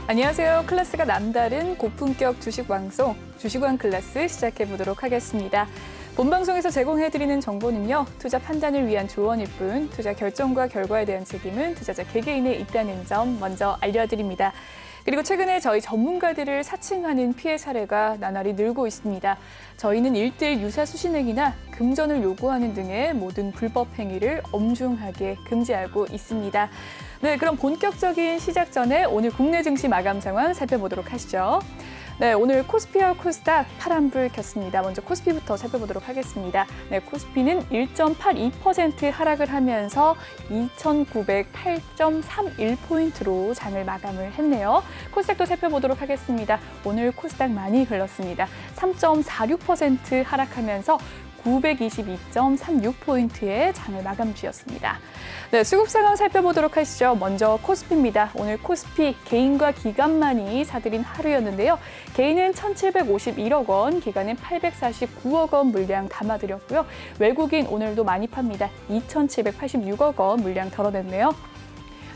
안녕하세요. 클래스가 남다른 고품격 주식 방송 주식왕 클래스 시작해 보도록 하겠습니다. 본 방송에서 제공해드리는 정보는요, 투자 판단을 위한 조언일 뿐 투자 결정과 결과에 대한 책임은 투자자 개개인에 있다는 점 먼저 알려드립니다. 그리고 최근에 저희 전문가들을 사칭하는 피해 사례가 나날이 늘고 있습니다. 저희는 1대1 유사 수신행위나 금전을 요구하는 등의 모든 불법 행위를 엄중하게 금지하고 있습니다. 네, 그럼 본격적인 시작 전에 오늘 국내 증시 마감 상황 살펴보도록 하시죠. 네, 오늘 코스피와 코스닥 파란불 켰습니다. 먼저 코스피부터 살펴보도록 하겠습니다. 네, 코스피는 1.82% 하락을 하면서 2,908.31포인트로 장을 마감을 했네요. 코스닥도 살펴보도록 하겠습니다. 오늘 코스닥 많이 흘렀습니다. 3.46% 하락하면서 922.36포인트의 장을 마감 지었습니다. 네, 수급 상황 살펴보도록 하시죠. 먼저 코스피입니다. 오늘 코스피 개인과 기관만이 사들인 하루였는데요. 개인은 1,751억 원, 기관은 849억 원 물량 담아드렸고요. 외국인 오늘도 많이 팝니다. 2,786억 원 물량 덜어냈네요.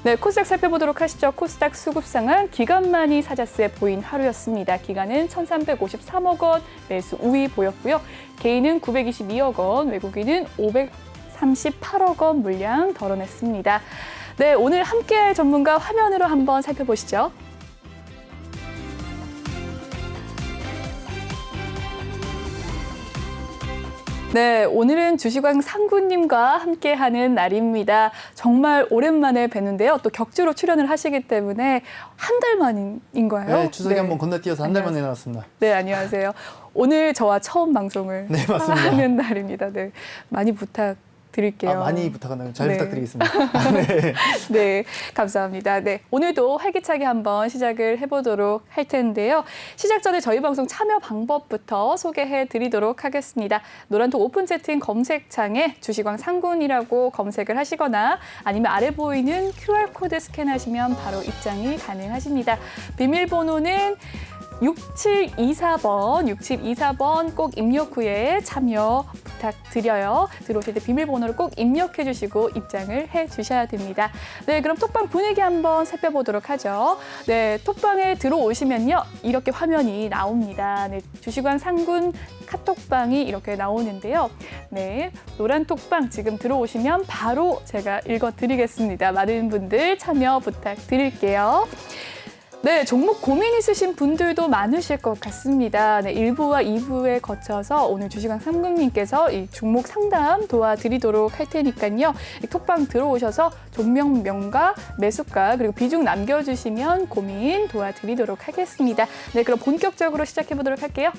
네, 코스닥 살펴보도록 하시죠. 코스닥 수급 상황, 기관만이 사자스에 보인 하루였습니다. 기관은 1,353억 원 매수 우위 보였고요. 개인은 922억 원, 외국인은 538억 원 물량 덜어냈습니다. 네, 오늘 함께할 전문가 화면으로 한번 살펴보시죠. 네, 오늘은 주식왕 상구님과 함께하는 날입니다. 정말 오랜만에 뵙는데요. 또 격주로 출연을 하시기 때문에 한 달 만인가요? 네, 추석에 한번 건너뛰어서 한 달 만에 나왔습니다. 네, 안녕하세요. 오늘 저와 처음 방송을 네, 맞습니다. 하는 날입니다. 네, 많이 부탁드릴게요. 많이 부탁하나요? 잘 네. 부탁드리겠습니다. 네. 네, 감사합니다. 네, 오늘도 활기차게 한번 시작을 해보도록 할 텐데요. 시작 전에 저희 방송 참여 방법부터 소개해드리도록 하겠습니다. 노란톡 오픈 채팅 검색창에 주식왕 상군이라고 검색을 하시거나 아니면 아래 보이는 QR코드 스캔하시면 바로 입장이 가능하십니다. 비밀번호는 6724번 꼭 입력 후에 참여 부탁드려요. 들어오실 때 비밀번호를 꼭 입력해 주시고 입장을 해 주셔야 됩니다. 네, 그럼 톡방 분위기 한번 살펴보도록 하죠. 네, 톡방에 들어오시면요, 이렇게 화면이 나옵니다. 네, 주식왕 상군 카톡방이 이렇게 나오는데요. 네, 노란 톡방 지금 들어오시면 바로 제가 읽어드리겠습니다. 많은 분들 참여 부탁드릴게요. 네, 종목 고민 있으신 분들도 많으실 것 같습니다. 네, 1부와 2부에 거쳐서 오늘 주식왕 상군님께서 이 종목 상담 도와드리도록 할 테니까요. 이 톡방 들어오셔서 종목명과 매수가 그리고 비중 남겨주시면 고민 도와드리도록 하겠습니다. 네, 그럼 본격적으로 시작해 보도록 할게요.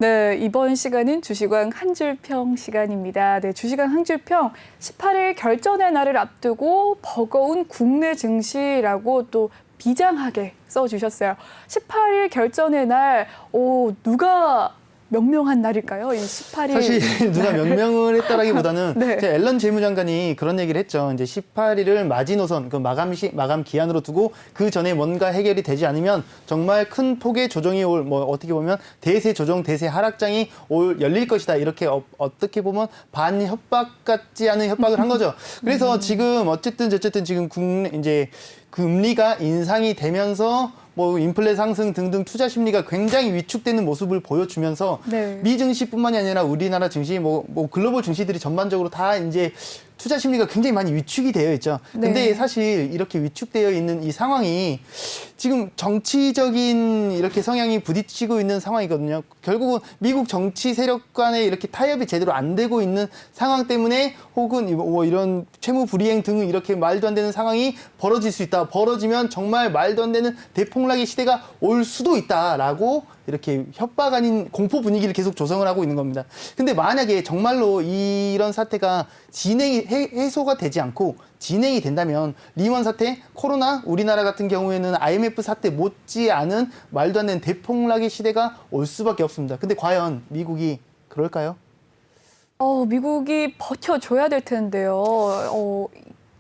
네, 이번 시간은 주식왕 한 줄평 시간입니다. 네, 주식왕 한 줄평 18일 결전의 날을 앞두고 버거운 국내 증시라고 또 비장하게 써주셨어요. 18일 결전의 날, 누가 명명한 날일까요? 이 18일. 사실 누가 명명을 했다라기보다는 네. 이제 앨런 재무장관이 그런 얘기를 했죠. 이제 18일을 마지노선, 그 마감 기한으로 두고 그 전에 뭔가 해결이 되지 않으면 정말 큰 폭의 조정이 어떻게 보면 대세 조정, 대세 하락장이 열릴 것이다. 이렇게 어떻게 보면 반협박 같지 않은 협박을 한 거죠. 그래서 지금 어쨌든 지금 이제 금리가 인상이 되면서 인플레 상승 등등 투자 심리가 굉장히 위축되는 모습을 보여주면서 네. 미 증시뿐만이 아니라 우리나라 증시, 글로벌 증시들이 전반적으로 다 이제 투자 심리가 굉장히 많이 위축이 되어 있죠. 근데 네. 사실 이렇게 위축되어 있는 이 상황이 지금 정치적인 이렇게 성향이 부딪히고 있는 상황이거든요. 결국은 미국 정치 세력 간에 이렇게 타협이 제대로 안 되고 있는 상황 때문에 혹은 이런 채무 불이행 등은 이렇게 말도 안 되는 상황이 벌어질 수 있다. 벌어지면 정말 말도 안 되는 대폭락의 시대가 올 수도 있다라고 이렇게 협박 아닌 공포 분위기를 계속 조성을 하고 있는 겁니다. 근데 만약에 정말로 이런 사태가 해소가 되지 않고 진행이 된다면 리먼 사태, 코로나, 우리나라 같은 경우에는 IMF 사태 못지않은 말도 안 되는 대폭락의 시대가 올 수밖에 없습니다. 근데 과연 미국이 그럴까요? 미국이 버텨줘야 될 텐데요.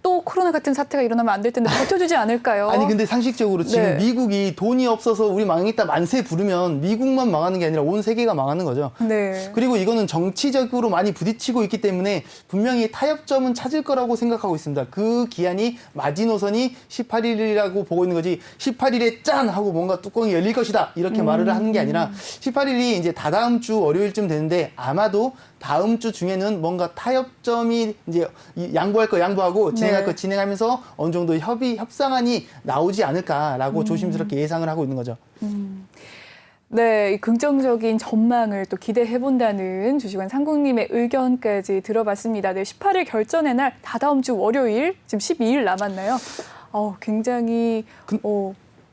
또 코로나 같은 사태가 일어나면 안 될 텐데 버텨주지 않을까요? 아니 근데 상식적으로 지금 네. 미국이 돈이 없어서 우리 망했다 만세 부르면 미국만 망하는 게 아니라 온 세계가 망하는 거죠. 네. 그리고 이거는 정치적으로 많이 부딪히고 있기 때문에 분명히 타협점은 찾을 거라고 생각하고 있습니다. 그 기한이 마지노선이 18일이라고 보고 있는 거지 18일에 짠 하고 뭔가 뚜껑이 열릴 것이다 이렇게 말을 하는 게 아니라 18일이 이제 다다음 주 월요일쯤 되는데 아마도 다음 주 중에는 뭔가 타협점이 이제 양보할 거 양보하고 진행할 네. 거 진행하면서 어느 정도 협상안이 나오지 않을까라고 조심스럽게 예상을 하고 있는 거죠. 네, 이 긍정적인 전망을 또 기대해 본다는 주식원 상국님의 의견까지 들어봤습니다. 네, 18일 결전의 날 다다음 주 월요일 지금 12일 남았나요? 굉장히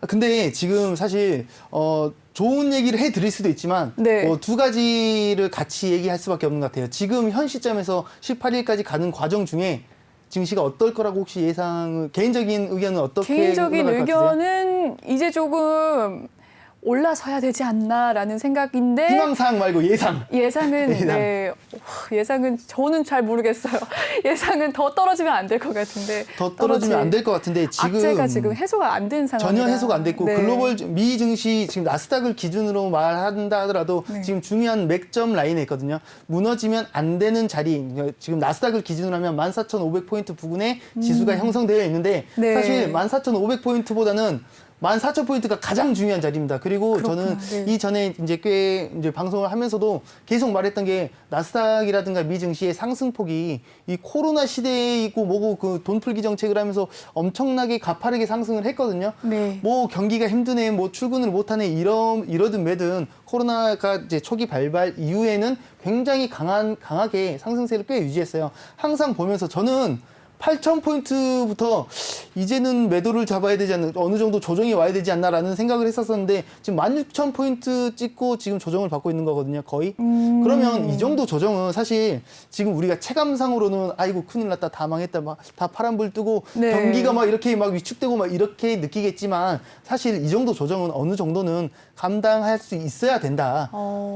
근데 지금 사실 좋은 얘기를 해드릴 수도 있지만 네. 두 가지를 같이 얘기할 수밖에 없는 것 같아요. 지금 현 시점에서 18일까지 가는 과정 중에 증시가 어떨 거라고 혹시 개인적인 의견은 어떻게 개인적인 흘러갈 것 같으세요? 의견은 이제 조금 올라서야 되지 않나라는 생각인데 희망사항 말고 예상. 예상은 예상. 네, 예상은 저는 잘 모르겠어요. 예상은 더 떨어지면 안 될 것 같은데 더 떨어지면 안 될 것 같은데 악재가 지금 해소가 안 된 상황이라 전혀 해소가 안 됐고 네. 글로벌 미 증시 지금 나스닥을 기준으로 말한다 하더라도 네. 지금 중요한 맥점 라인에 있거든요. 무너지면 안 되는 자리 지금 나스닥을 기준으로 하면 14,500포인트 부근에 지수가 형성되어 있는데 네. 사실 14,500포인트보다는 14,000포인트가 가장 중요한 자리입니다. 그리고 그렇구나. 저는 네. 이전에 이제 방송을 하면서도 계속 말했던 게 나스닥이라든가 미 증시의 상승폭이 이 코로나 시대에 있고 뭐고 그 돈 풀기 정책을 하면서 엄청나게 가파르게 상승을 했거든요. 네. 뭐 경기가 힘드네, 뭐 출근을 못하네 이러든 매든 코로나가 이제 초기 발발 이후에는 굉장히 강하게 상승세를 꽤 유지했어요. 항상 보면서 저는 8,000포인트부터 이제는 매도를 잡아야 되지 않나, 어느 정도 조정이 와야 되지 않나라는 생각을 했었었는데 지금 16,000포인트 찍고 지금 조정을 받고 있는 거거든요, 거의. 그러면 이 정도 조정은 사실 지금 우리가 체감상으로는 아이고 큰일 났다, 다 망했다, 막 다 파란불 뜨고 네. 경기가 막 이렇게 막 위축되고 막 이렇게 느끼겠지만 사실 이 정도 조정은 어느 정도는 감당할 수 있어야 된다.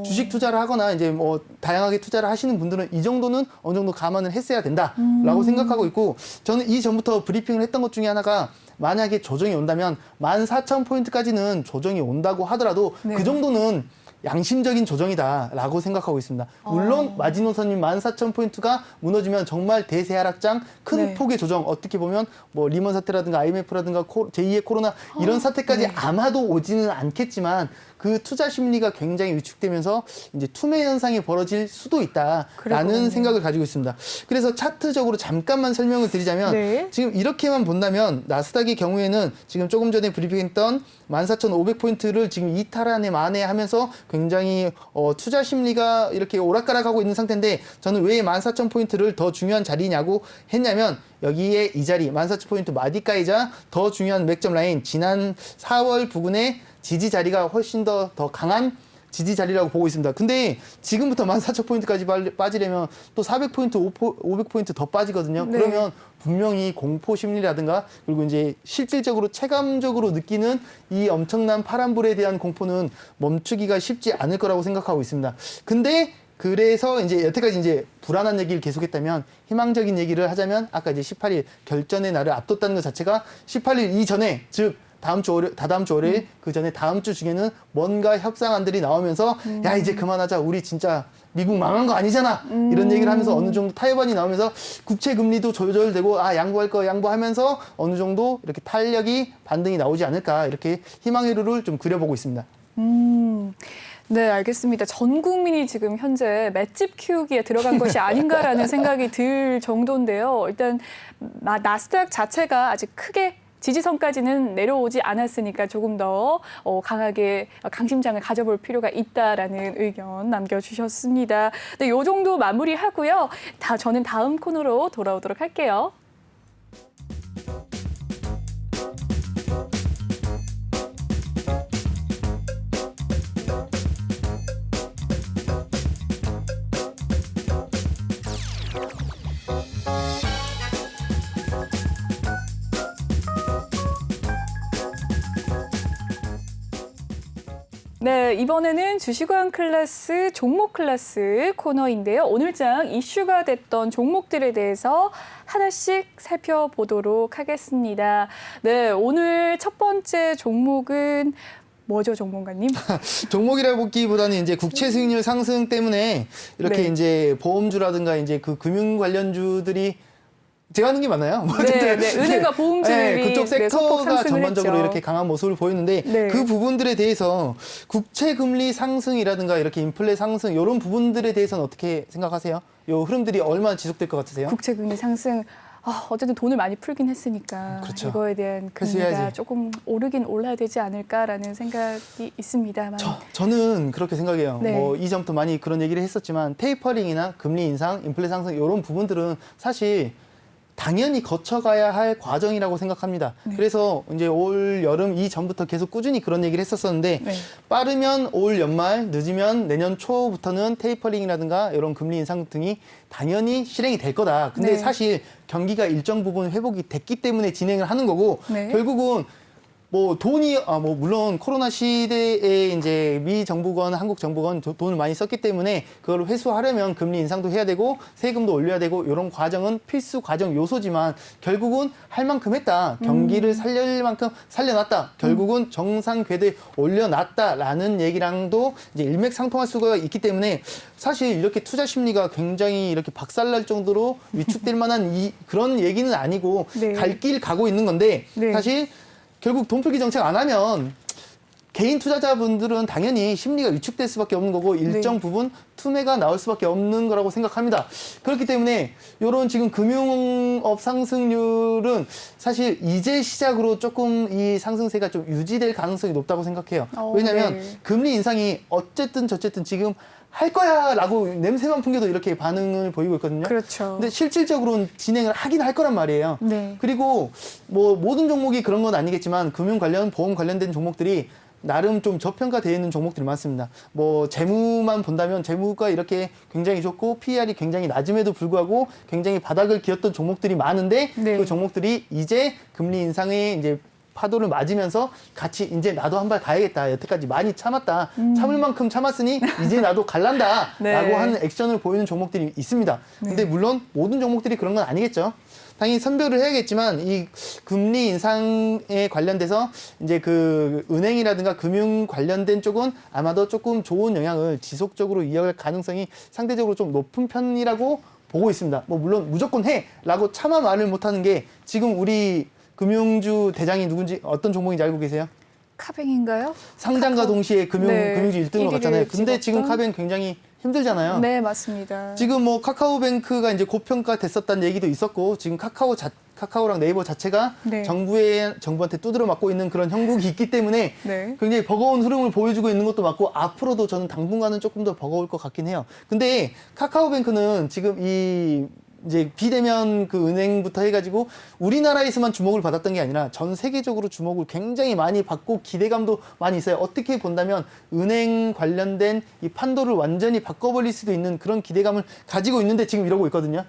주식 투자를 하거나 이제 뭐 다양하게 투자를 하시는 분들은 이 정도는 어느 정도 감안을 했어야 된다라고 생각하고 있고 저는 이전부터 브리핑을 했던 것 중에 하나가 만약에 조정이 온다면 14,000포인트까지는 조정이 온다고 하더라도 네. 그 정도는 양심적인 조정이다라고 생각하고 있습니다. 물론 마지노선인 14,000포인트가 무너지면 정말 대세 하락장 큰 네. 폭의 조정 어떻게 보면 뭐 리먼 사태라든가 IMF라든가 제2의 코로나 이런 사태까지 네. 아마도 오지는 않겠지만 그 투자 심리가 굉장히 위축되면서 이제 투매 현상이 벌어질 수도 있다라는 그렇군요. 생각을 가지고 있습니다. 그래서 차트적으로 잠깐만 설명을 드리자면 네. 지금 이렇게만 본다면 나스닥의 경우에는 지금 조금 전에 브리핑했던 14,500포인트를 지금 이탈하네 마네 하면서 굉장히 투자 심리가 이렇게 오락가락하고 있는 상태인데 저는 왜 14,000포인트를 더 중요한 자리냐고 했냐면 여기에 이 자리 14,000포인트 마디가이자 더 중요한 맥점 라인 지난 4월 부근에 지지 자리가 훨씬 더 강한 지지 자리라고 보고 있습니다. 근데 지금부터 14,000포인트까지 빠지려면 또 400포인트, 500포인트 더 빠지거든요. 네. 그러면 분명히 공포 심리라든가 그리고 이제 실질적으로 체감적으로 느끼는 이 엄청난 파란불에 대한 공포는 멈추기가 쉽지 않을 거라고 생각하고 있습니다. 근데 그래서 이제 여태까지 이제 불안한 얘기를 계속했다면 희망적인 얘기를 하자면 아까 이제 18일 결전의 날을 앞뒀다는 것 자체가 18일 이전에 즉 다다음 주 월요일 그 전에 다음 주 중에는 뭔가 협상안들이 나오면서 야 이제 그만하자 우리 진짜 미국 망한 거 아니잖아 이런 얘기를 하면서 어느 정도 타협안이 나오면서 국채 금리도 조절되고 양보할 거 양보하면서 어느 정도 이렇게 탄력이 반등이 나오지 않을까 이렇게 희망의 루를 좀 그려보고 있습니다. 네, 알겠습니다. 전 국민이 지금 현재 맷집 키우기에 들어간 것이 아닌가라는 생각이 들 정도인데요. 일단 나스닥 자체가 아직 크게 지지선까지는 내려오지 않았으니까 조금 더 강하게 강심장을 가져볼 필요가 있다라는 의견 남겨주셨습니다. 네, 이 정도 마무리하고요. 저는 다음 코너로 돌아오도록 할게요. 네, 이번에는 주식왕 클래스 종목 클래스 코너인데요. 오늘장 이슈가 됐던 종목들에 대해서 하나씩 살펴보도록 하겠습니다. 네, 오늘 첫 번째 종목은 뭐죠, 전문가님? 종목이라 보기보다는 이제 국채 수익률 상승 때문에 이렇게 네. 이제 보험주라든가 이제 그 금융 관련주들이 제가 하는 게 맞나요? 뭐 네, 어쨌든 네, 은행과 보험주들이 그쪽 소폭 섹터가 상승을 전반적으로 했죠. 이렇게 강한 모습을 보이는데 네. 그 부분들에 대해서 국채 금리 상승이라든가 이렇게 인플레 상승 이런 부분들에 대해서는 어떻게 생각하세요? 요 흐름들이 얼마나 지속될 것 같으세요? 국채 금리 상승. 어쨌든 돈을 많이 풀긴 했으니까 그렇죠. 이거에 대한 금리가 회수해야지. 조금 오르긴 올라야 되지 않을까라는 생각이 있습니다만. 저는 그렇게 생각해요. 네. 뭐 이전부터 많이 그런 얘기를 했었지만 테이퍼링이나 금리 인상, 인플레 상승 이런 부분들은 사실 당연히 거쳐가야 할 과정이라고 생각합니다. 네. 그래서 이제 올 여름 이전부터 계속 꾸준히 그런 얘기를 했었었는데 네. 빠르면 올 연말, 늦으면 내년 초부터는 테이퍼링이라든가 이런 금리 인상 등이 당연히 실행이 될 거다. 근데 네. 사실 경기가 일정 부분 회복이 됐기 때문에 진행을 하는 거고 네. 결국은 뭐 돈이 뭐 물론 코로나 시대에 이제 미 정부건 한국 정부건 돈을 많이 썼기 때문에 그걸 회수하려면 금리 인상도 해야 되고 세금도 올려야 되고 이런 과정은 필수 과정 요소지만 결국은 할 만큼 했다. 경기를 살릴 만큼 살려놨다. 결국은 정상 궤도에 올려놨다라는 얘기랑도 이제 일맥상통할 수가 있기 때문에 사실 이렇게 투자 심리가 굉장히 이렇게 박살날 정도로 위축될 만한 그런 얘기는 아니고 네. 갈 길 가고 있는 건데 네. 사실 결국 돈 풀기 정책 안 하면 개인 투자자분들은 당연히 심리가 위축될 수밖에 없는 거고 일정 네. 부분 투매가 나올 수밖에 없는 거라고 생각합니다. 그렇기 때문에 이런 지금 금융업 상승률은 사실 이제 시작으로 조금 이 상승세가 좀 유지될 가능성이 높다고 생각해요. 왜냐하면 네. 금리 인상이 어쨌든 저쨌든 지금 할 거야 라고 냄새만 풍겨도 이렇게 반응을 보이고 있거든요. 그렇죠. 근데 실질적으로는 진행을 하긴 할 거란 말이에요. 네. 그리고 뭐 모든 종목이 그런 건 아니겠지만 금융 관련, 보험 관련된 종목들이 나름 좀 저평가되어 있는 종목들이 많습니다. 뭐 재무만 본다면 재무가 이렇게 굉장히 좋고 PER이 굉장히 낮음에도 불구하고 굉장히 바닥을 기었던 종목들이 많은데 네. 그 종목들이 이제 금리 인상에 이제 파도를 맞으면서 같이 이제 나도 한 발 가야겠다. 여태까지 많이 참았다. 참을 만큼 참았으니 이제 나도 갈란다. 네. 라고 하는 액션을 보이는 종목들이 있습니다. 근데 물론 모든 종목들이 그런 건 아니겠죠. 당연히 선별을 해야겠지만 이 금리 인상에 관련돼서 이제 그 은행이라든가 금융 관련된 쪽은 아마도 조금 좋은 영향을 지속적으로 이어갈 가능성이 상대적으로 좀 높은 편이라고 보고 있습니다. 뭐 물론 무조건 해라고 차마 말을 못하는 게 지금 우리 금융주 대장이 누군지 어떤 종목인지 알고 계세요? 카뱅인가요? 상장과 동시에 네, 금융주 1등으로 1위를 갔잖아요. 근데 찍었던? 지금 카뱅 굉장히 힘들잖아요. 네, 맞습니다. 지금 뭐 카카오뱅크가 이제 고평가 됐었다는 얘기도 있었고 지금 카카오랑 네이버 자체가 네. 정부한테 두드려 맞고 있는 그런 형국이 있기 때문에 네. 굉장히 버거운 흐름을 보여주고 있는 것도 맞고 앞으로도 저는 당분간은 조금 더 버거울 것 같긴 해요. 근데 카카오뱅크는 지금 이제 비대면 그 은행부터 해가지고 우리나라에서만 주목을 받았던 게 아니라 전 세계적으로 주목을 굉장히 많이 받고 기대감도 많이 있어요. 어떻게 본다면 은행 관련된 이 판도를 완전히 바꿔버릴 수도 있는 그런 기대감을 가지고 있는데 지금 이러고 있거든요.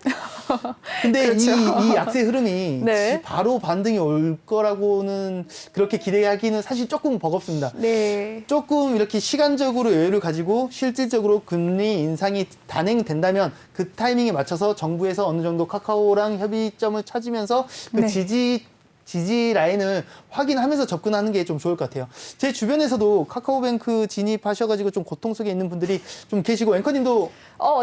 근데 그렇죠. 이 약세 흐름이 네. 바로 반등이 올 거라고는 그렇게 기대하기는 사실 조금 버겁습니다. 네. 조금 이렇게 시간적으로 여유를 가지고 실질적으로 금리 인상이 단행된다면 그 타이밍에 맞춰서 정부에서 어느 정도 카카오랑 협의점을 찾으면서 그 네. 지지 라인을 확인하면서 접근하는 게 좀 좋을 것 같아요. 제 주변에서도 카카오뱅크 진입하셔가지고 좀 고통 속에 있는 분들이 좀 계시고 앵커님도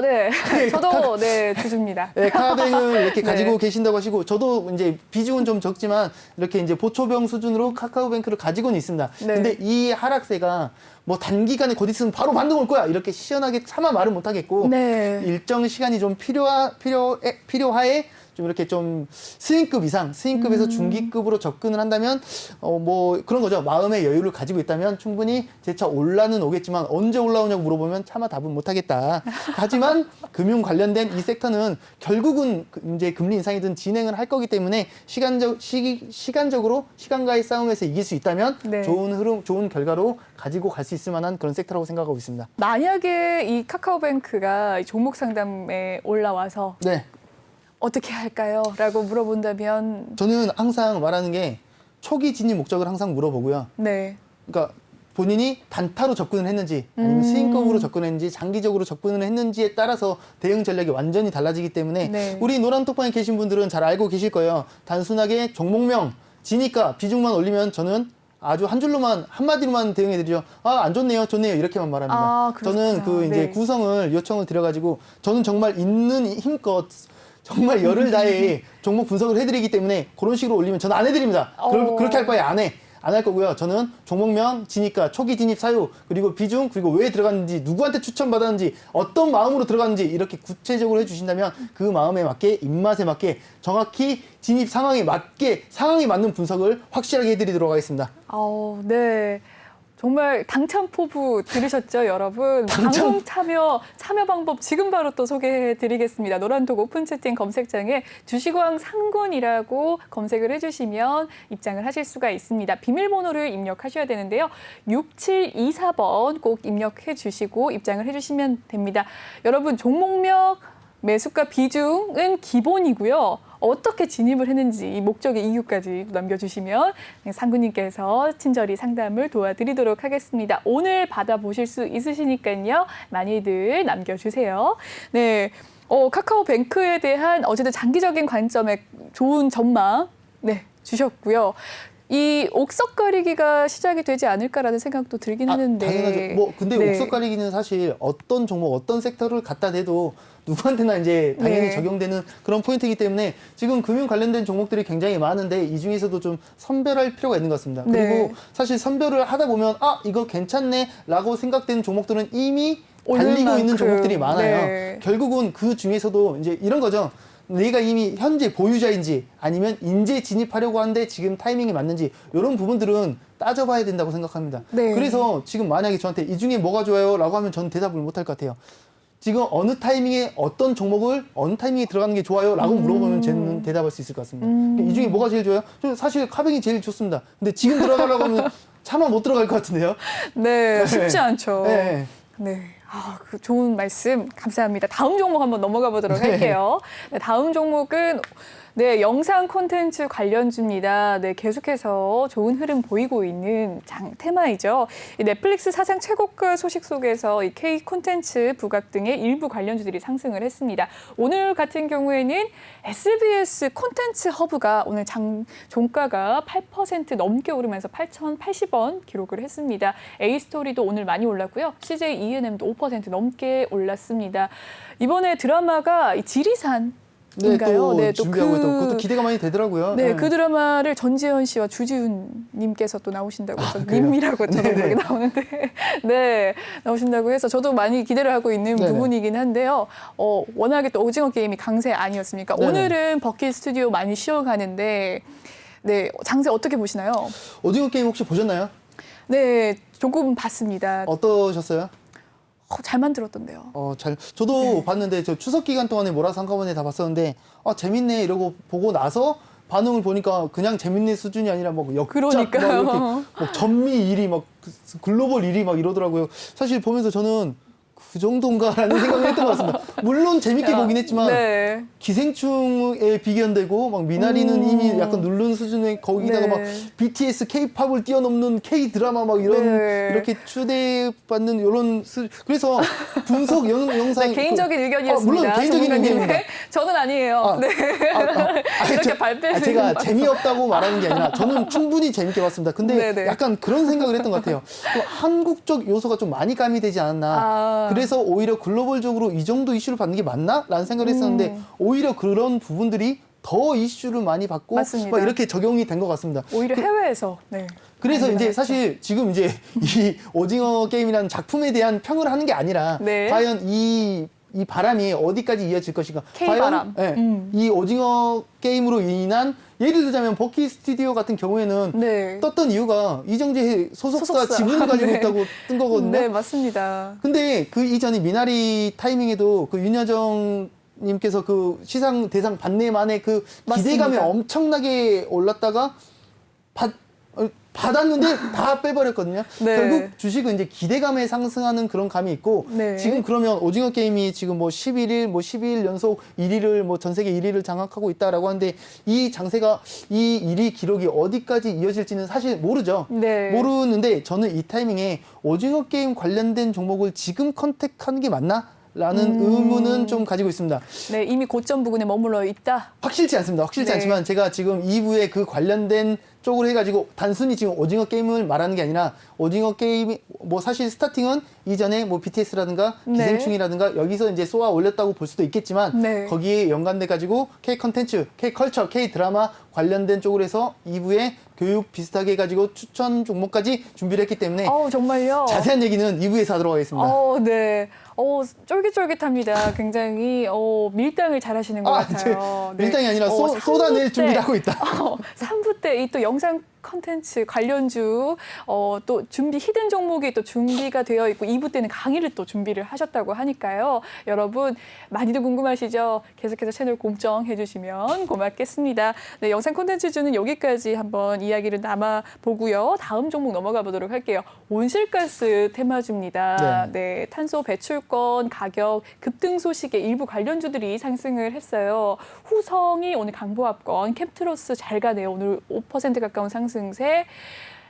네. 저도 네, 주주입니다. 네, 카뱅을 이렇게 네. 가지고 계신다고 하시고 저도 이제 비중은 좀 적지만 이렇게 이제 보초병 수준으로 카카오뱅크를 가지고는 있습니다. 네. 근데 이 하락세가 뭐 단기간에 곧 있으면 바로 반등 올 거야 이렇게 시원하게 차마 말을 못 하겠고 네. 일정 시간이 좀 필요하에 좀 이렇게 좀 스윙급 이상, 스윙급에서 중기급으로 접근을 한다면 뭐 그런 거죠. 마음의 여유를 가지고 있다면 충분히 재차 올라는 오겠지만 언제 올라오냐고 물어보면 차마 답은 못 하겠다. 하지만 금융 관련된 이 섹터는 결국은 이제 금리 인상이든 진행을 할 거기 때문에 시간적으로 시간과의 싸움에서 이길 수 있다면 네. 좋은 흐름, 좋은 결과로 가지고 갈 수 있을 만한 그런 섹터라고 생각하고 있습니다. 만약에 이 카카오뱅크가 종목 상담에 올라와서 네. 어떻게 할까요? 라고 물어본다면 저는 항상 말하는 게 초기 진입 목적을 항상 물어보고요. 네. 그러니까 본인이 단타로 접근을 했는지 아니면 스윙급으로 접근했는지 장기적으로 접근을 했는지에 따라서 대응 전략이 완전히 달라지기 때문에 네. 우리 노란톡방에 계신 분들은 잘 알고 계실 거예요. 단순하게 종목명, 지니까 비중만 올리면 저는 아주 한 줄로만 한마디로만 대응해드리죠. 아, 안 좋네요, 좋네요 이렇게만 말합니다. 아, 저는 그 이제 네. 구성을 요청을 드려가지고 저는 정말 있는 힘껏 정말 열을 다해 종목 분석을 해드리기 때문에 그런 식으로 올리면 저는 안 해드립니다. 그렇게 할 바에 안 해. 안 할 거고요. 저는 종목명, 지니까, 초기 진입 사유, 그리고 비중, 그리고 왜 들어갔는지, 누구한테 추천받았는지, 어떤 마음으로 들어갔는지 이렇게 구체적으로 해주신다면 그 마음에 맞게, 입맛에 맞게, 정확히 진입 상황에 맞게, 상황에 맞는 분석을 확실하게 해드리도록 하겠습니다. 네. 정말 당첨 포부 들으셨죠, 여러분? 방송 참여 방법 지금 바로 또 소개해 드리겠습니다. 노란톡 오픈 채팅 검색창에 주식왕 상군이라고 검색을 해주시면 입장을 하실 수가 있습니다. 비밀번호를 입력하셔야 되는데요. 6724번 꼭 입력해 주시고 입장을 해주시면 됩니다. 여러분, 종목명, 매수가 비중은 기본이고요. 어떻게 진입을 했는지 이 목적의 이유까지 남겨주시면 상구님께서 친절히 상담을 도와드리도록 하겠습니다. 오늘 받아보실 수 있으시니까요. 많이들 남겨주세요. 네, 카카오뱅크에 대한 어쨌든 장기적인 관점의 좋은 전망 주셨고요. 이 옥석가리기가 시작이 되지 않을까라는 생각도 들긴 하는데. 당연하죠. 근데 네. 옥석가리기는 사실 어떤 종목, 어떤 섹터를 갖다 대도 누구한테나 이제 당연히 네. 적용되는 그런 포인트이기 때문에 지금 금융 관련된 종목들이 굉장히 많은데 이 중에서도 좀 선별할 필요가 있는 것 같습니다. 네. 그리고 사실 선별을 하다 보면 이거 괜찮네 라고 생각되는 종목들은 이미 달리고 있는 종목들이 많아요. 네. 결국은 그 중에서도 이제 이런 거죠. 내가 이미 현재 보유자인지 아니면 인재 진입하려고 하는데 지금 타이밍이 맞는지 이런 부분들은 따져봐야 된다고 생각합니다. 네. 그래서 지금 만약에 저한테 이 중에 뭐가 좋아요? 라고 하면 저는 대답을 못할 것 같아요. 지금 어느 타이밍에 어떤 종목을 어느 타이밍에 들어가는 게 좋아요? 라고 물어보면 저는 대답할 수 있을 것 같습니다. 이 중에 뭐가 제일 좋아요? 저 사실 카뱅이 제일 좋습니다. 근데 지금 들어가려고 하면 차마 못 들어갈 것 같은데요? 네, 쉽지 않죠. 네. 네. 그 좋은 말씀 감사합니다. 다음 종목 한번 넘어가 보도록 할게요. 네, 다음 종목은 영상 콘텐츠 관련주입니다. 네, 계속해서 좋은 흐름 보이고 있는 테마이죠. 이 넷플릭스 사상 최고가 소식 속에서 이 K 콘텐츠 부각 등의 일부 관련주들이 상승을 했습니다. 오늘 같은 경우에는 SBS 콘텐츠 허브가 오늘 종가가 8% 넘게 오르면서 8,080원 기록을 했습니다. A스토리도 오늘 많이 올랐고요. CJ ENM도 5% 넘게 올랐습니다. 이번에 드라마가 이 지리산 인가요? 또 준비하고 있던 그것도 기대가 많이 되더라고요. 네, 그 드라마를 전지현 씨와 주지훈 님께서 또 나오신다고 님이라고 저도 모르게 나오는데 나오신다고 해서 저도 많이 기대를 하고 있는 부분이긴 한데요. 워낙에 또 오징어 게임이 강세 아니었습니까? 네네. 오늘은 버킷 스튜디오 많이 쉬어가는데 장세 어떻게 보시나요? 오징어 게임 혹시 보셨나요? 네, 조금 봤습니다. 어떠셨어요? 잘 만들었던데요. 저도 봤는데 저 추석 기간 동안에 몰아서 한꺼번에 다 봤었는데 재밌네 이러고 보고 나서 반응을 보니까 그냥 재밌는 수준이 아니라 막 역작 그러니까요. 막 이렇게 막 전미 1위 막 글로벌 1위 막 이러더라고요. 사실 보면서 저는 그 정도인가라는 생각을 했던 것 같습니다. 물론 재밌게 보긴 했지만 기생충에 비견되고 막 미나리는 이미 약간 누른 수준의 거기다가 막 BTS, K-팝을 뛰어넘는 K-드라마 막 이런 이렇게 추대받는 이런 그래서 분석 영상 개인적인 의견이었습니다. 물론 개인적인 의견입니다. 저는 아니에요. 이렇게 발표해서 제가 재미없다고 말하는 게 아니라 저는 충분히 재밌게 봤습니다. 근데 약간 그런 생각을 했던 것 같아요. 한국적 요소가 좀 많이 가미되지 않았나. 그래서 오히려 글로벌적으로 이 정도 이슈를 받는 게 맞나? 라는 생각을 했었는데 오히려 그런 부분들이 더 이슈를 많이 받고 막 이렇게 적용이 된 것 같습니다. 오히려 해외에서. 그래서 이제 사실 지금 이제 이 오징어 게임이라는 작품에 대한 평을 하는 게 아니라 과연 이 바람이 어디까지 이어질 것인가. K바람. 과연 이 오징어 게임으로 인한 예를 들자면 버킷 스튜디오 같은 경우에는 떴던 이유가 이정재 소속사 지분을 가지고 있다고 뜬 거거든요. 네, 맞습니다. 근데 그 이전에 미나리 타이밍에도 그 윤여정 님께서 그 시상 대상 받네 만에 그 기대감이 엄청나게 올랐다가 받았는데 다 빼버렸거든요. 네. 결국 주식은 이제 기대감에 상승하는 그런 감이 있고 네. 지금 그러면 오징어 게임이 지금 뭐 11일, 뭐 12일 연속 1위를 뭐 전 세계 1위를 장악하고 있다라고 하는데 이 장세가 이 1위 기록이 어디까지 이어질지는 사실 모르죠. 네. 모르는데 저는 이 타이밍에 오징어 게임 관련된 종목을 지금 컨택하는 게 맞나? 라는 의문은 좀 가지고 있습니다. 네, 이미 고점 부근에 머물러 있다. 확실치 않습니다. 확실치 네. 않지만 제가 지금 2부에 그 관련된 쪽으로 해가지고 단순히 지금 오징어 게임을 말하는 게 아니라 오징어 게임이 뭐 사실 스타팅은 이전에 뭐 BTS라든가 네. 기생충이라든가 여기서 이제 쏘아 올렸다고 볼 수도 있겠지만 네. 거기에 연관돼 가지고 K 컨텐츠, K 컬처, K 드라마 관련된 쪽으로 해서 2부에 교육 비슷하게 해가지고 추천 종목까지 준비를 했기 때문에 정말요? 자세한 얘기는 2부에서 하도록 하겠습니다. 네. 쫄깃쫄깃합니다. 굉장히 밀당을 잘하시는 것 같아요. 네. 밀당이 아니라 쏟아낼 준비를 하고 있다. 3부 때 이 또 영상 컨텐츠 관련주 또 준비 히든 종목이 또 준비가 되어 있고 2부 때는 강의를 또 준비를 하셨다고 하니까요. 여러분 많이들 궁금하시죠? 계속해서 채널 공정해 주시면 고맙겠습니다. 네, 영상 콘텐츠주는 여기까지 한번 이야기를 남아 보고요. 다음 종목 넘어가 보도록 할게요. 온실가스 테마주입니다. 네, 탄소 배출권 가격 급등 소식에 일부 관련주들이 상승을 했어요. 후성이 오늘 강보합권, 캡트로스 잘 가네요. 오늘 5% 가까운 상승세.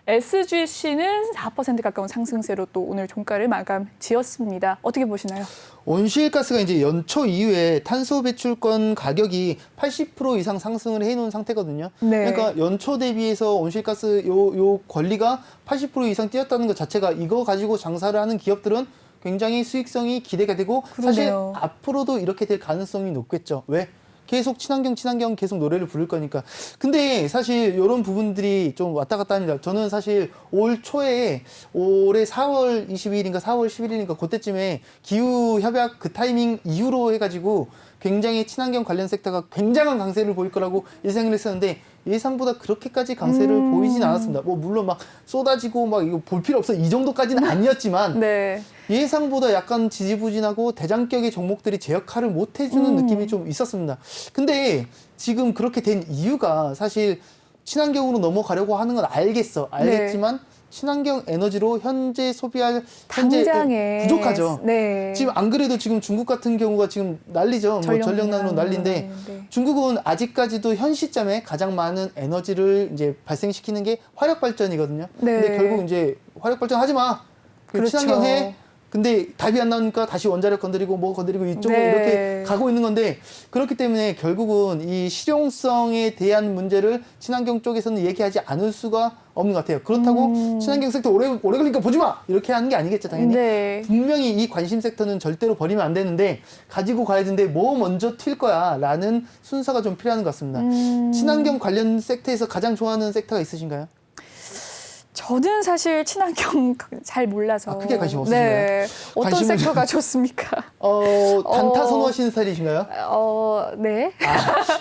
SGC는 4% 가까운 상승세로 또 오늘 종가를 마감 지었습니다. 어떻게 보시나요? 온실가스가 이제 연초 이후에 탄소 배출권 가격이 80% 이상 상승을 해놓은 상태거든요. 네. 그러니까 연초 대비해서 온실가스 요 권리가 80% 이상 뛰었다는 것 자체가 이거 가지고 장사를 하는 기업들은 굉장히 수익성이 기대가 되고 사실 그러네요. 앞으로도 이렇게 될 가능성이 높겠죠. 왜? 계속 친환경 계속 노래를 부를 거니까. 근데 사실 이런 부분들이 좀 왔다 갔다 합니다. 저는 사실 올 초에 올해 4월 22일인가 4월 11일인가 그때쯤에 기후협약 그 타이밍 이후로 해가지고 굉장히 친환경 관련 섹터가 굉장한 강세를 보일 거라고 예상을 했었는데 예상보다 그렇게까지 강세를 보이진 않았습니다. 뭐 물론 막 쏟아지고 막 이거 볼 필요 없어 이 정도까지는 아니었지만 네. 예상보다 약간 지지부진하고 대장격의 종목들이 제 역할을 못 해주는 느낌이 좀 있었습니다. 근데 지금 그렇게 된 이유가 사실 친환경으로 넘어가려고 하는 건 알겠지만 친환경 에너지로 현재 소비할 당장에 부족하죠. 네. 지금 안 그래도 지금 중국 같은 경우가 지금 난리죠. 뭐 전력난으로 난리인데 네. 중국은 아직까지도 현 시점에 가장 많은 에너지를 이제 발생시키는 게 화력 발전이거든요. 네. 근데 결국 이제 화력 발전 하지 마. 그렇죠. 친환경 해. 근데 답이 안 나오니까 다시 원자력 건드리고 뭐 건드리고 이쪽으로 네. 이렇게 가고 있는 건데 그렇기 때문에 결국은 이 실용성에 대한 문제를 친환경 쪽에서는 얘기하지 않을 수가 없는 것 같아요. 그렇다고 친환경 섹터 오래 걸리니까 보지 마! 이렇게 하는 게 아니겠죠, 당연히. 네. 분명히 이 관심 섹터는 절대로 버리면 안 되는데 가지고 가야 되는데 뭐 먼저 튈 거야 라는 순서가 좀 필요한 것 같습니다. 친환경 관련 섹터에서 가장 좋아하는 섹터가 있으신가요? 저는 사실 친환경 잘 몰라서. 크게 관심 없으신가요? 네. 어떤 관심을 섹터가 좋습니까? 단타 선호하시는 스타일이신가요? 네.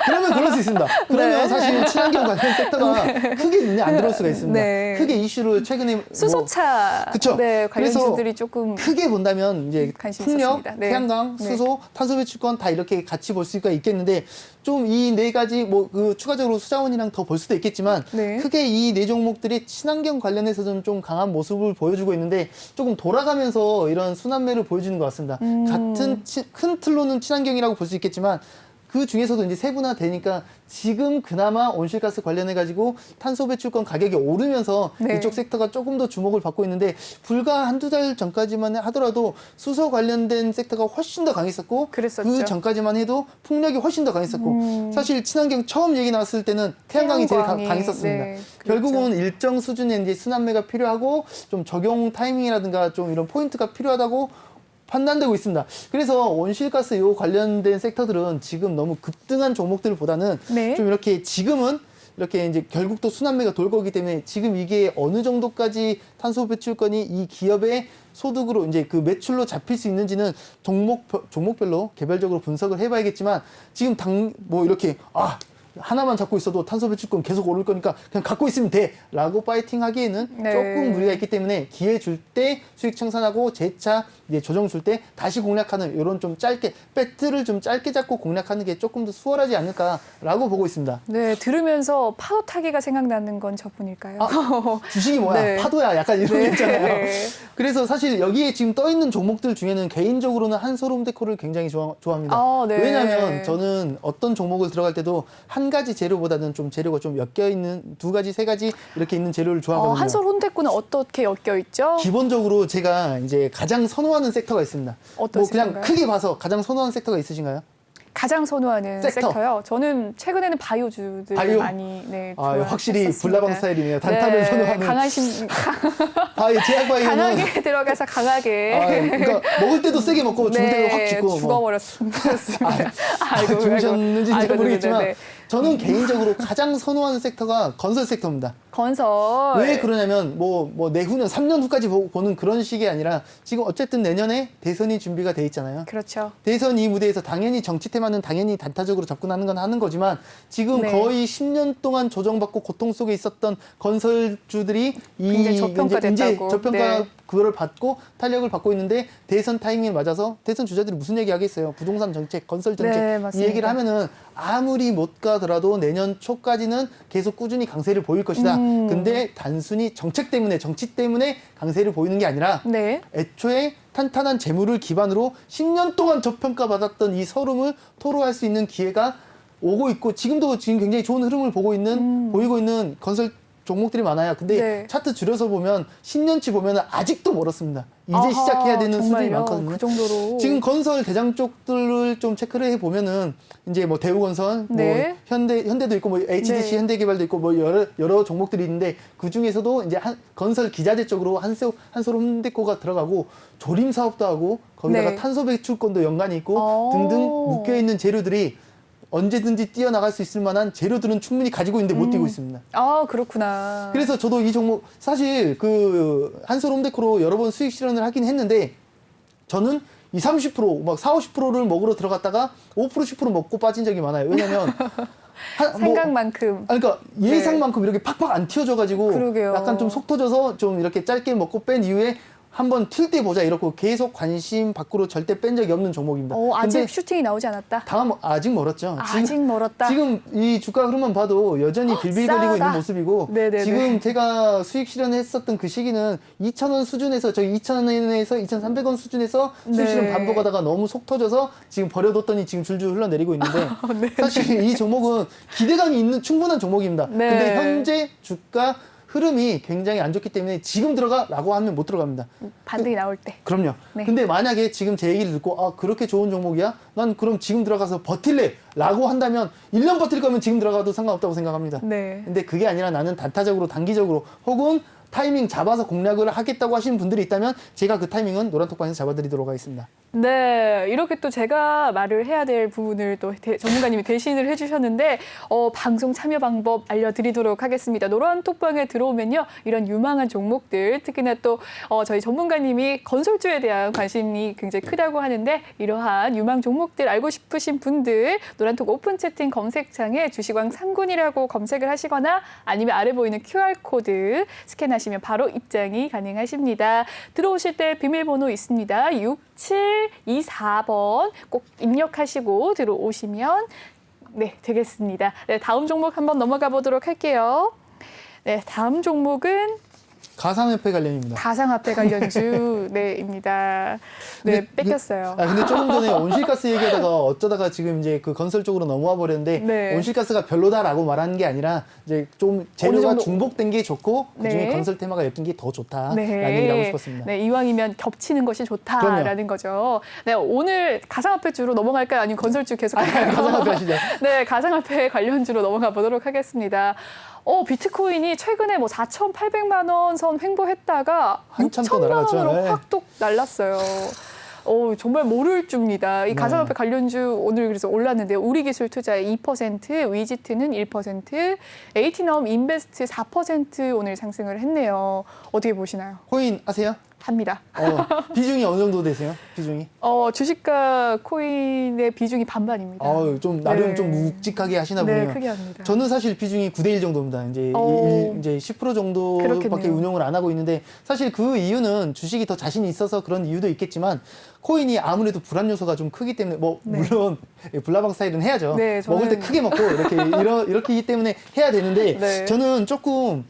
그러면 그럴 수 있습니다. 그러면 네. 사실 친환경 관련 섹터가 크게 눈에 안 들어올 수가 있습니다. 네. 크게 이슈를 최근에 수소차 그쵸. 네, 관련주들이 그래서 조금 크게 본다면 이제 관심이 풍력, 있었습니다. 네. 태양광, 네. 수소, 탄소 배출권 다 이렇게 같이 볼 수가 있겠는데 좀 이 네 가지 뭐 그 추가적으로 수자원이랑 더 볼 수도 있겠지만 네. 크게 이 네 종목들이 친환경 관련해서는 좀 강한 모습을 보여주고 있는데 조금 돌아가면서 이런 순환매를 보여주는 것 같습니다. 같은 큰 틀로는 친환경이라고 볼 수 있겠지만 그 중에서도 이제 세분화되니까 지금 그나마 온실가스 관련해가지고 탄소 배출권 가격이 오르면서 네. 이쪽 섹터가 조금 더 주목을 받고 있는데 불과 한두 달 전까지만 하더라도 수소 관련된 섹터가 훨씬 더 강했었고 그랬었죠. 그 전까지만 해도 풍력이 훨씬 더 강했었고 사실 친환경 처음 얘기 나왔을 때는 태양광이 제일 태양광이, 강했었습니다. 네, 그렇죠. 결국은 일정 수준의 이제 순환매가 필요하고 좀 적용 타이밍이라든가 좀 이런 포인트가 필요하다고 판단되고 있습니다. 그래서 온실가스 요 관련된 섹터들은 지금 너무 급등한 종목들보다는 네. 좀 이렇게 지금은 이렇게 이제 결국 또 순환매가 돌 거기 때문에 지금 이게 어느 정도까지 탄소 배출권이 이 기업의 소득으로 이제 그 매출로 잡힐 수 있는지는 종목별로 개별적으로 분석을 해봐야겠지만 지금 뭐 이렇게 하나만 잡고 있어도 탄소 배출권 계속 오를 거니까 그냥 갖고 있으면 돼라고 파이팅 하기에는 네. 조금 무리가 있기 때문에 기회 줄 때 수익 청산하고 재차 이제 조정 줄 때 다시 공략하는 이런 좀 짧게 배틀을 좀 짧게 잡고 공략하는 게 조금 더 수월하지 않을까라고 보고 있습니다. 네, 들으면서 파도 타기가 생각나는 건 저뿐일까요? 주식이 뭐야? 네. 파도야. 약간 이런 거 네. 있잖아요. 네. 그래서 사실 여기에 지금 떠 있는 종목들 중에는 개인적으로는 한솔홈데코를 굉장히 좋아합니다. 아, 네. 왜냐하면 저는 어떤 종목을 들어갈 때도 한 가지 재료보다는 좀 재료가 좀 엮여 있는 두 가지, 세 가지 이렇게 있는 재료를 좋아하거든요. 한솔 혼대꾸는 어떻게 엮여 있죠? 기본적으로 제가 이제 가장 선호하는 섹터가 있습니다. 어떤 뭐 그냥 섹터인가요? 크게 봐서 가장 선호하는 섹터가 있으신가요? 가장 선호하는 섹터. 섹터요. 저는 최근에는 바이오주들 바이오? 많이 확실히 좋아했었습니다. 불나방 스타일이네요. 단타를 선호하는. 강하신 제약 바이오는 강하게 들어가서 강하게 그러니까 먹을 때도 세게 먹고 죽을 때도 확 죽고 뭐. 죽어버렸습니다. 죽으셨는지 잘 모르겠지만 네네네. 저는 개인적으로 가장 선호하는 섹터가 건설 섹터입니다. 건설. 왜 그러냐면 뭐 내후년 3년 후까지 보는 그런 식이 아니라 지금 어쨌든 내년에 대선이 준비가 돼 있잖아요. 그렇죠. 대선 이 무대에서 당연히 정치 테마는 당연히 단타적으로 접근하는 건 하는 거지만 지금 네. 거의 10년 동안 조정받고 고통 속에 있었던 건설주들이 굉장히 저평가됐다고. 이제 저평가 네. 그거를 받고 탄력을 받고 있는데 대선 타이밍에 맞아서 대선 주자들이 무슨 얘기 하겠어요? 부동산 정책, 건설 정책 네, 이 맞습니다. 얘기를 하면은 아무리 못 가더라도 내년 초까지는 계속 꾸준히 강세를 보일 것이다. 근데 단순히 정책 때문에 정치 때문에 강세를 보이는 게 아니라 네. 애초에 탄탄한 재물을 기반으로 10년 동안 저평가받았던 이 서름을 토로할 수 있는 기회가 오고 있고 지금 굉장히 좋은 흐름을 보이고 있는 건설 종목들이 많아요. 근데 네. 차트 줄여서 보면 10년치 보면 아직도 멀었습니다. 이제 아하, 시작해야 되는 수준이 정말요? 많거든요. 그 정도로. 지금 건설 대장 쪽들을 좀 체크를 해 보면은 이제 뭐 대우건설, 네. 뭐 현대도 있고 뭐 HDC 네. 현대개발도 있고 뭐 여러 종목들이 있는데 그 중에서도 이제 건설 기자재 쪽으로 한솔홈데코가 들어가고 조림 사업도 하고 거기다가 네. 탄소 배출권도 연관이 있고 등등 묶여 있는 재료들이 언제든지 뛰어나갈 수 있을 만한 재료들은 충분히 가지고 있는데 못 뛰고 있습니다. 아, 그렇구나. 그래서 저도 이 종목 사실 그 한솔홈데코로 여러 번 수익 실현을 하긴 했는데 저는 30%, 막 50%를 먹으러 들어갔다가 5%, 10% 먹고 빠진 적이 많아요. 왜냐면 생각만큼. 그러니까 예상만큼 이렇게 팍팍 안 튀어져가지고 그러게요. 약간 좀 속 터져서 좀 이렇게 짧게 먹고 뺀 이후에 한번 튈 때 보자 이러고 계속 관심 밖으로 절대 뺀 적이 없는 종목입니다. 아직 근데 슈팅이 나오지 않았다. 아직 멀었죠. 아직 멀었다. 지금 이 주가 흐름만 봐도 여전히 빌빌거리고 싸다. 있는 모습이고 네네네. 지금 제가 수익 실현했었던 그 시기는 2,000원 수준에서 저희 2,000원에서 2,300원 수준에서 수익 네. 실현 반복하다가 너무 속 터져서 지금 버려뒀더니 지금 줄줄 흘러내리고 있는데 사실 이 종목은 기대감이 있는 충분한 종목입니다. 네. 근데 현재 주가 흐름이 굉장히 안 좋기 때문에 지금 들어가라고 하면 못 들어갑니다. 반등이 나올 때. 그럼요. 네. 근데 만약에 지금 제 얘기를 듣고 그렇게 좋은 종목이야? 난 그럼 지금 들어가서 버틸래? 라고 한다면 1년 버틸 거면 지금 들어가도 상관없다고 생각합니다. 네. 근데 그게 아니라 나는 단타적으로 단기적으로 혹은 타이밍 잡아서 공략을 하겠다고 하시는 분들이 있다면 제가 그 타이밍은 노란톡방에서 잡아드리도록 하겠습니다. 네, 이렇게 또 제가 말을 해야 될 부분을 또 전문가님이 대신을 해주셨는데 방송 참여 방법 알려드리도록 하겠습니다. 노란톡방에 들어오면요, 이런 유망한 종목들, 특히나 또 저희 전문가님이 건설주에 대한 관심이 굉장히 크다고 하는데 이러한 유망 종목들 알고 싶으신 분들 노란톡 오픈 채팅 검색창에 주식왕 상군이라고 검색을 하시거나 아니면 아래 보이는 QR코드 스캔하시면 바로 입장이 가능하십니다. 들어오실 때 비밀번호 있습니다. 6724번 꼭 입력하시고 들어오시면 되겠습니다. 네, 다음 종목 한번 넘어가 보도록 할게요. 네, 다음 종목은 가상화폐 관련입니다. 가상화폐 관련주 입니다. 네, 뺏겼어요. 근데 조금 전에 온실가스 얘기하다가 어쩌다가 지금 이제 그 건설 쪽으로 넘어와 버렸는데 네. 온실가스가 별로다라고 말하는 게 아니라 이제 좀 재료가 정도- 중복된 게 좋고 그중에 네. 건설 테마가 엮인 게 더 좋다라는 얘기를 하고 싶었습니다. 네, 이왕이면 겹치는 것이 좋다라는 거죠. 네, 오늘 가상화폐주로 넘어갈까요? 아니면 건설주 계속 할까요? 가상화폐 하시죠. 네, 가상화폐 관련주로 넘어가 보도록 하겠습니다. 비트코인이 최근에 4,800만 원 선 횡보했다가 한참 더 6천만 날아갔죠. 원으로 네. 확 뚝 날랐어요. 정말 모를 줄입니다. 이 가상화폐 관련주 오늘 그래서 올랐는데요. 우리기술투자의 2%, 위지트는 1%, 에이티넘 인베스트 4% 오늘 상승을 했네요. 어떻게 보시나요? 코인 아세요? 합니다. 비중이 어느 정도 되세요? 비중이? 주식과 코인의 비중이 반반입니다. 좀 나름 네. 좀 묵직하게 하시나 네, 보네요. 크게 합니다. 저는 사실 비중이 9대1 정도입니다. 이제 이제 10% 정도밖에 그렇겠네요. 운용을 안 하고 있는데 사실 그 이유는 주식이 더 자신이 있어서 그런 이유도 있겠지만 코인이 아무래도 불안 요소가 좀 크기 때문에 네. 물론 블라방 스타일은 해야죠. 네, 먹을 때 크게 먹고 이렇게이기 때문에 해야 되는데 네. 저는 조금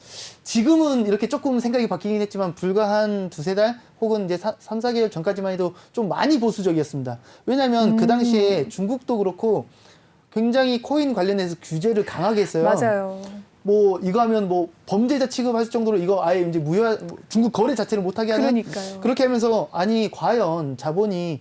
지금은 이렇게 조금 생각이 바뀌긴 했지만 불과 한 두세 달 혹은 이제 3, 4개월 전까지만 해도 좀 많이 보수적이었습니다. 왜냐하면 그 당시에 중국도 그렇고 굉장히 코인 관련해서 규제를 강하게 했어요. 맞아요. 뭐 이거 하면 뭐 범죄자 취급할 정도로 이거 아예 이제 중국 거래 자체를 못하게 하는 그러니까요. 그렇게 하면서 아니 과연 자본이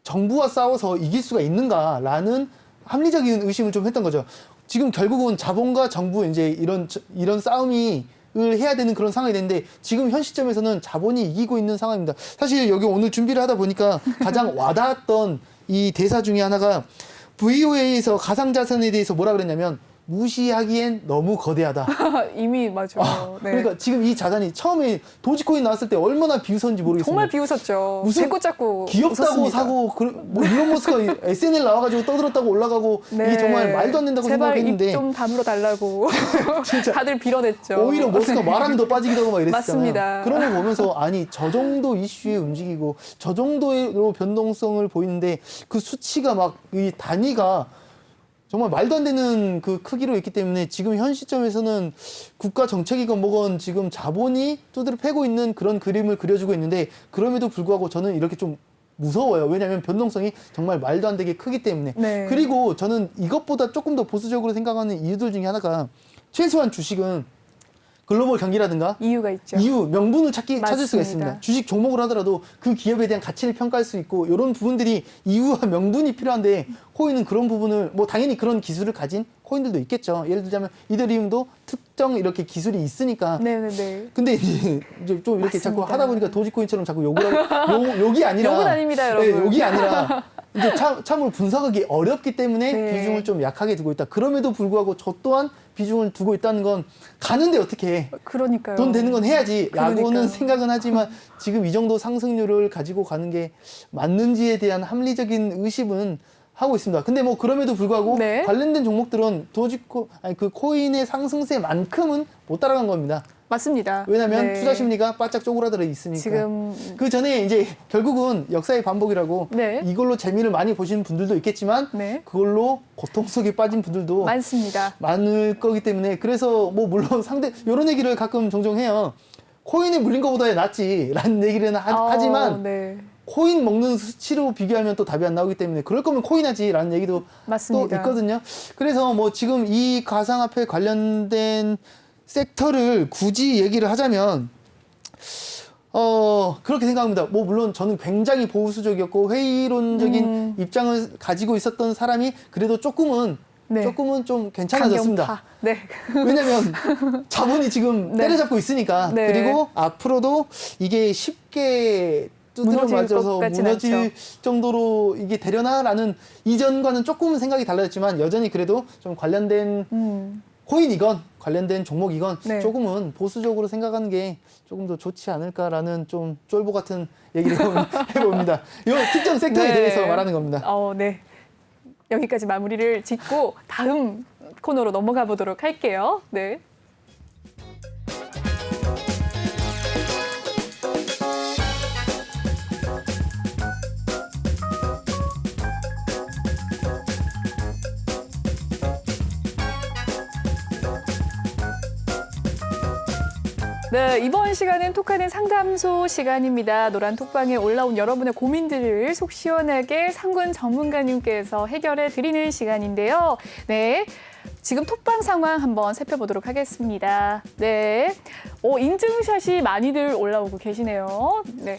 정부와 싸워서 이길 수가 있는가라는 합리적인 의심을 좀 했던 거죠. 지금 결국은 자본과 정부 이제 이런 싸움이 을 해야 되는 그런 상황이 됐는데 지금 현 시점에서는 자본이 이기고 있는 상황입니다. 사실 여기 오늘 준비를 하다 보니까 가장 와닿았던 이 대사 중에 하나가 VOA에서 가상자산에 대해서 뭐라 그랬냐면 무시하기엔 너무 거대하다. 이미 맞아요. 네. 그러니까 지금 이 자산이 처음에 도지코인 나왔을 때 얼마나 비웃었는지 모르겠습니다. 정말 비웃었죠. 무슨 배꼽 잡고 귀엽다고 웃었습니다. 사고 뭐 일론 머스크가 SNL 나와가지고 떠들었다고 올라가고 네. 이게 정말 말도 안 된다고 제발 생각했는데 입 좀 다물어 달라고 진짜 다들 빌어냈죠. 오히려 머스크가 네. 말하면 더 빠지기도 하고 막 이랬잖아요. 맞습니다. 그런 거 보면서 아니 저 정도 이슈에 움직이고 저 정도로 변동성을 보이는데 그 수치가 막 이 단위가 정말 말도 안 되는 그 크기로 있기 때문에 지금 현 시점에서는 국가 정책이건 뭐건 지금 자본이 두드려 패고 있는 그런 그림을 그려주고 있는데 그럼에도 불구하고 저는 이렇게 좀 무서워요. 왜냐하면 변동성이 정말 말도 안 되게 크기 때문에. 네. 그리고 저는 이것보다 조금 더 보수적으로 생각하는 이유들 중에 하나가 최소한 주식은 글로벌 경기라든가 이유가 있죠. 이유, 명분을 찾을 수가 맞습니다. 있습니다. 주식 종목을 하더라도 그 기업에 대한 가치를 평가할 수 있고 이런 부분들이 이유와 명분이 필요한데 코인은 그런 부분을 뭐 당연히 그런 기술을 가진 코인들도 있겠죠. 예를 들자면 이더리움도 특정 이렇게 기술이 있으니까. 네네네. 근데 이제 좀 이렇게 자꾸 맞습니다. 하다 보니까 도지코인처럼 자꾸 욕을 하고 욕이 아니라 욕은 아닙니다, 여러분. 네, 욕이 아니라 이제 참으로 분석하기 어렵기 때문에 네. 비중을 좀 약하게 두고 있다. 그럼에도 불구하고 저 또한 비중을 두고 있다는 건 가는데 어떻게 해? 그러니까요. 돈 되는 건 해야지 라고는 그러니까요. 생각은 하지만 지금 이 정도 상승률을 가지고 가는 게 맞는지에 대한 합리적인 의심은 하고 있습니다. 근데 뭐 그럼에도 불구하고 네. 관련된 종목들은 그 코인의 상승세만큼은 못 따라간 겁니다. 맞습니다. 왜냐하면 네. 투자 심리가 바짝 쪼그라들어 있으니까. 지금 그 전에 이제 결국은 역사의 반복이라고 네. 이걸로 재미를 많이 보시는 분들도 있겠지만 네. 그걸로 고통 속에 빠진 분들도 많습니다. 많을 거기 때문에 그래서 뭐 물론 이런 얘기를 가끔 종종 해요. 코인에 물린 것보다 낫지라는 얘기를 하지만 네. 코인 먹는 수치로 비교하면 또 답이 안 나오기 때문에 그럴 거면 코인 하지라는 얘기도 맞습니다. 또 있거든요. 그래서 뭐 지금 이 가상화폐 관련된 섹터를 굳이 얘기를 하자면 그렇게 생각합니다. 뭐 물론 저는 굉장히 보수적이었고 회의론적인 입장을 가지고 있었던 사람이 그래도 조금은 좀 괜찮아졌습니다. 강경파. 네. 왜냐면 자본이 지금 네. 때려잡고 있으니까. 네. 그리고 앞으로도 이게 쉽게 두드려 무너질 맞아서 것 같진 무너질 않죠. 정도로 이게 되려나라는 이전과는 조금은 생각이 달라졌지만 여전히 그래도 좀 관련된 코인이건 관련된 종목이건 네. 조금은 보수적으로 생각하는 게 조금 더 좋지 않을까라는 좀 쫄보 같은 얘기를 해봅니다. 이 특정 섹터에 네. 대해서 말하는 겁니다. 네. 여기까지 마무리를 짓고 다음 코너로 넘어가 보도록 할게요. 네. 네, 이번 시간은 톡하는 상담소 시간입니다. 노란 톡방에 올라온 여러분의 고민들을 속 시원하게 상군 전문가님께서 해결해 드리는 시간인데요. 네. 지금 톡방 상황 한번 살펴보도록 하겠습니다. 네. 인증샷이 많이들 올라오고 계시네요. 네.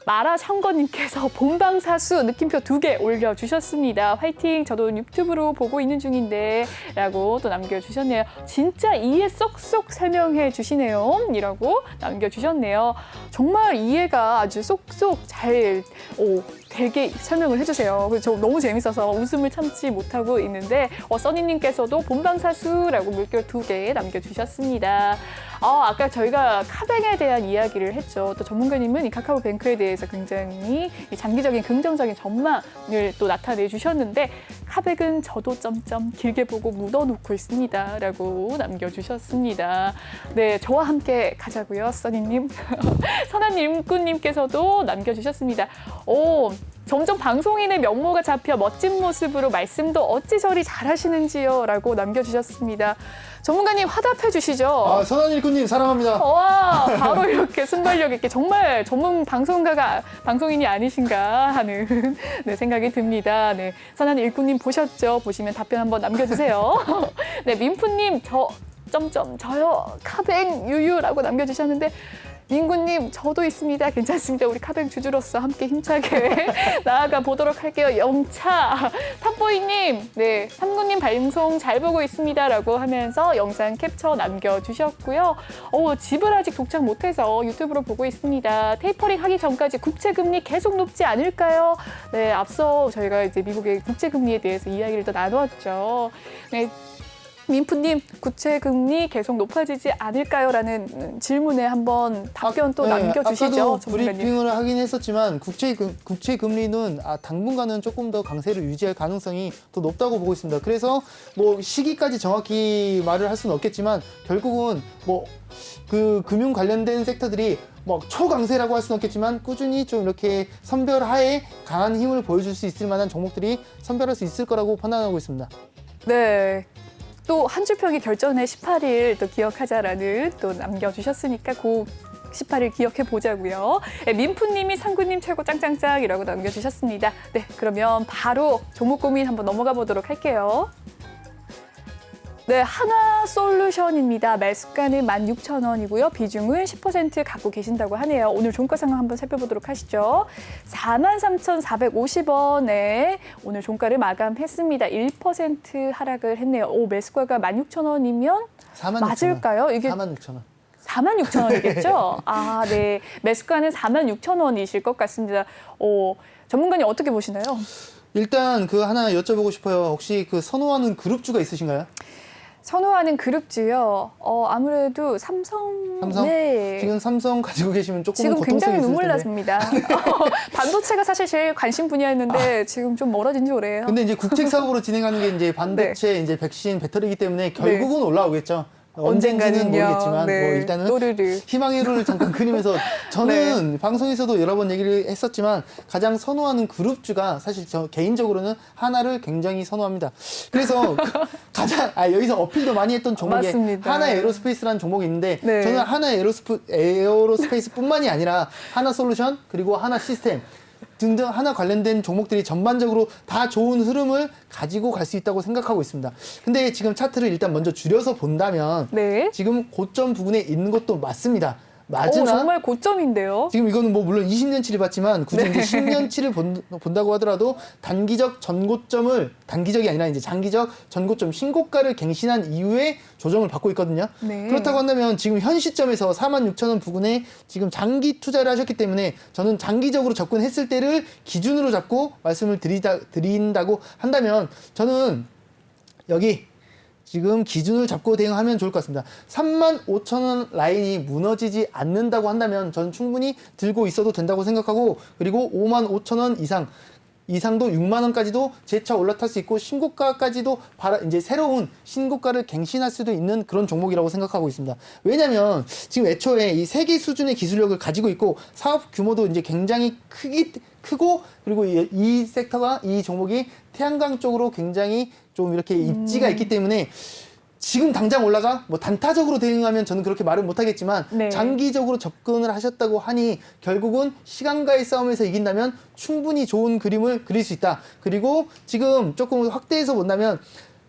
마라청거님께서 본방사수 느낌표 2개 올려주셨습니다. 화이팅! 저도 유튜브로 보고 있는 중인데 라고 또 남겨주셨네요. 진짜 이해 쏙쏙 설명해 주시네요. 이라고 남겨주셨네요. 정말 이해가 아주 쏙쏙 잘 되게 설명을 해주세요. 그래서 저 너무 재밌어서 웃음을 참지 못하고 있는데 써니님께서도 본방사수라고 물결 2개 남겨주셨습니다. 아까 저희가 카뱅에 대한 이야기를 했죠. 또 전문가님은 이 카카오뱅크에 대해서 굉장히 이 장기적인 긍정적인 전망을 또 나타내 주셨는데 카뱅은 저도 점점 길게 보고 묻어놓고 있습니다. 라고 남겨주셨습니다. 네, 저와 함께 가자고요, 써니님. 선한님꾼님께서도 남겨주셨습니다. 점점 방송인의 면모가 잡혀 멋진 모습으로 말씀도 어찌 저리 잘하시는지요? 라고 남겨주셨습니다. 전문가님 화답해 주시죠. 선한일꾼님 사랑합니다. 와, 바로 이렇게 순발력 있게 정말 전문 방송인이 아니신가 하는 네, 생각이 듭니다. 네, 선한 일꾼님 보셨죠? 보시면 답변 한번 남겨주세요. 네, 민프님 저요 카뱅 유유라고 남겨주셨는데 민구님 저도 있습니다. 괜찮습니다. 우리 카뱅 주주로서 함께 힘차게 나아가 보도록 할게요. 영차 탑보이님 네 삼구님 방송 잘 보고 있습니다라고 하면서 영상 캡처 남겨주셨고요. 집을 아직 독착 못해서 유튜브로 보고 있습니다. 테이퍼링 하기 전까지 국채금리 계속 높지 않을까요? 네 앞서 저희가 이제 미국의 국채금리에 대해서 이야기를 또 나누었죠. 네. 민프님, 국채금리 계속 높아지지 않을까요? 라는 질문에 한번 답변 또 남겨주시죠. 아까도 전문가님. 브리핑을 하긴 했었지만 국채금리는 당분간은 조금 더 강세를 유지할 가능성이 더 높다고 보고 있습니다. 그래서 뭐 시기까지 정확히 말을 할 수는 없겠지만 결국은 뭐 그 금융 관련된 섹터들이 뭐 초강세라고 할 수는 없겠지만 꾸준히 좀 이렇게 선별하에 강한 힘을 보여줄 수 있을 만한 종목들이 선별할 수 있을 거라고 판단하고 있습니다. 네. 또 한 주평이 결전의 18일 또 기억하자라는 또 남겨주셨으니까 그 18일 기억해 보자고요. 네, 민프님이 상구님 최고 짱짱짱이라고 남겨주셨습니다. 네, 그러면 바로 종목 고민 한번 넘어가 보도록 할게요. 네, 하나솔루션입니다. 매수가는 16,000원이고요. 비중은 10% 갖고 계신다고 하네요. 오늘 종가 상황 한번 살펴보도록 하시죠. 43,450원에 오늘 종가를 마감했습니다. 1% 하락을 했네요. 매수가가 16,000원이면 맞을까요? 이게 46,000원. 46,000원이겠죠? 네. 매수가는 46,000원이실 것 같습니다. 전문가님 어떻게 보시나요? 일단 그 하나 여쭤보고 싶어요. 혹시 그 선호하는 그룹주가 있으신가요? 선호하는 그룹주요. 아무래도 삼성. 네. 지금 삼성 가지고 계시면 조금 지금 고통스러울 굉장히 텐데. 눈물 났습니다. 반도체가 사실 제일 관심 분야였는데 지금 좀 멀어진 지 오래예요. 근데 이제 국책 사업으로 진행하는 게 이제 반도체, 이제 백신, 배터리이기 때문에 결국은 올라오겠죠. 언젠지는 모르겠지만 뭐 일단은 또르르. 희망의 루를 잠깐 그리면서 저는 방송에서도 여러 번 얘기를 했었지만 가장 선호하는 그룹주가 사실 저 개인적으로는 하나를 굉장히 선호합니다. 그래서 가장 여기서 어필도 많이 했던 종목이 맞습니다. 하나 에어로스페이스라는 종목이 있는데 네. 저는 하나 에어로스페이스뿐만이 아니라 하나 솔루션 그리고 하나 시스템 등등 하나 관련된 종목들이 전반적으로 다 좋은 흐름을 가지고 갈 수 있다고 생각하고 있습니다. 근데 지금 차트를 일단 먼저 줄여서 본다면 네. 지금 고점 부근에 있는 것도 맞습니다. 맞으나 정말 고점인데요. 지금 이거는 뭐 물론 20년치를 봤지만 굳이 이제 10년치를 본다고 하더라도 단기적 전고점을 단기적이 아니라 이제 장기적 전고점 신고가를 갱신한 이후에 조정을 받고 있거든요. 네. 그렇다고 한다면 지금 현 시점에서 46,000원 부근에 지금 장기 투자를 하셨기 때문에 저는 장기적으로 접근했을 때를 기준으로 잡고 말씀을 드린다고 한다면 저는 여기 지금 기준을 잡고 대응하면 좋을 것 같습니다. 35,000원 라인이 무너지지 않는다고 한다면 저는 충분히 들고 있어도 된다고 생각하고 그리고 55,000원 이상도 6만 원까지도 재차 올라탈 수 있고 신고가까지도 이제 새로운 신고가를 갱신할 수도 있는 그런 종목이라고 생각하고 있습니다. 왜냐하면 지금 애초에 이 세계 수준의 기술력을 가지고 있고 사업 규모도 이제 굉장히 크고 그리고 이 섹터가 이 종목이 태양광 쪽으로 굉장히 좀 이렇게 입지가 있기 때문에 지금 당장 올라가 뭐 단타적으로 대응하면 저는 그렇게 말은 못하겠지만 네. 장기적으로 접근을 하셨다고 하니 결국은 시간과의 싸움에서 이긴다면 충분히 좋은 그림을 그릴 수 있다. 그리고 지금 조금 확대해서 본다면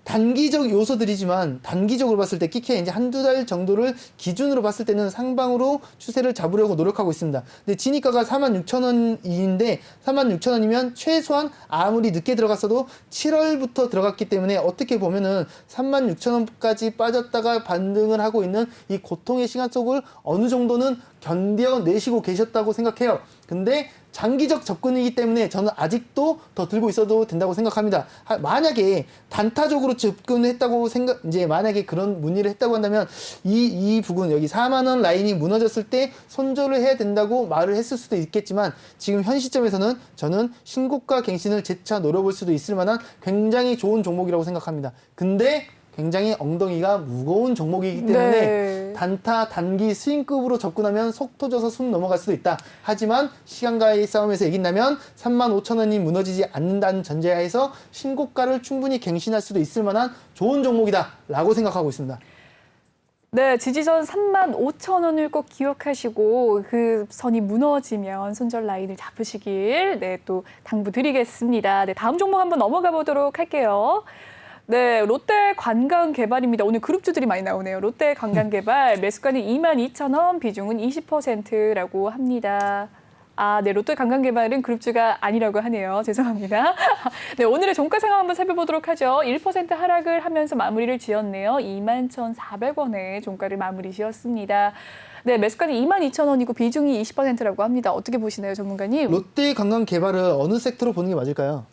단기적 요소들이지만 단기적으로 봤을 때 끼케 이제 한두 달 정도를 기준으로 봤을 때는 상방으로 추세를 잡으려고 노력하고 있습니다. 근데 진입가가 46,000원인데 46,000원이면 최소한 아무리 늦게 들어갔어도 7월부터 들어갔기 때문에 어떻게 보면은 36,000원까지 빠졌다가 반등을 하고 있는 이 고통의 시간 속을 어느 정도는 견뎌내시고 계셨다고 생각해요. 근데 장기적 접근이기 때문에 저는 아직도 더 들고 있어도 된다고 생각합니다. 만약에 단타적으로 접근했다고 이제 만약에 그런 문의를 했다고 한다면 이 부분 여기 4만 원 라인이 무너졌을 때 손절을 해야 된다고 말을 했을 수도 있겠지만 지금 현 시점에서는 저는 신고가 갱신을 재차 노려볼 수도 있을 만한 굉장히 좋은 종목이라고 생각합니다. 근데 굉장히 엉덩이가 무거운 종목이기 때문에 네. 단타 단기 스윙급으로 접근하면 속 터져서 숨 넘어갈 수도 있다. 하지만 시간과의 싸움에서 이긴다면 35,000원이 무너지지 않는다는 전제하에서 신고가를 충분히 갱신할 수도 있을 만한 좋은 종목이다라고 생각하고 있습니다. 네, 지지선 35,000원을 꼭 기억하시고 그 선이 무너지면 손절 라인을 잡으시길 또 당부드리겠습니다. 네, 다음 종목 한번 넘어가 보도록 할게요. 네, 롯데 관광개발입니다. 오늘 그룹주들이 많이 나오네요. 롯데 관광개발 매수가는 22,000원, 비중은 20%라고 합니다. 네, 롯데 관광개발은 그룹주가 아니라고 하네요. 죄송합니다. 네, 오늘의 종가 상황 한번 살펴보도록 하죠. 1% 하락을 하면서 마무리를 지었네요. 21,400원에 종가를 마무리 지었습니다. 네, 매수가는 22,000원이고 비중이 20%라고 합니다. 어떻게 보시나요, 전문가님? 롯데 관광개발을 어느 섹터로 보는 게 맞을까요?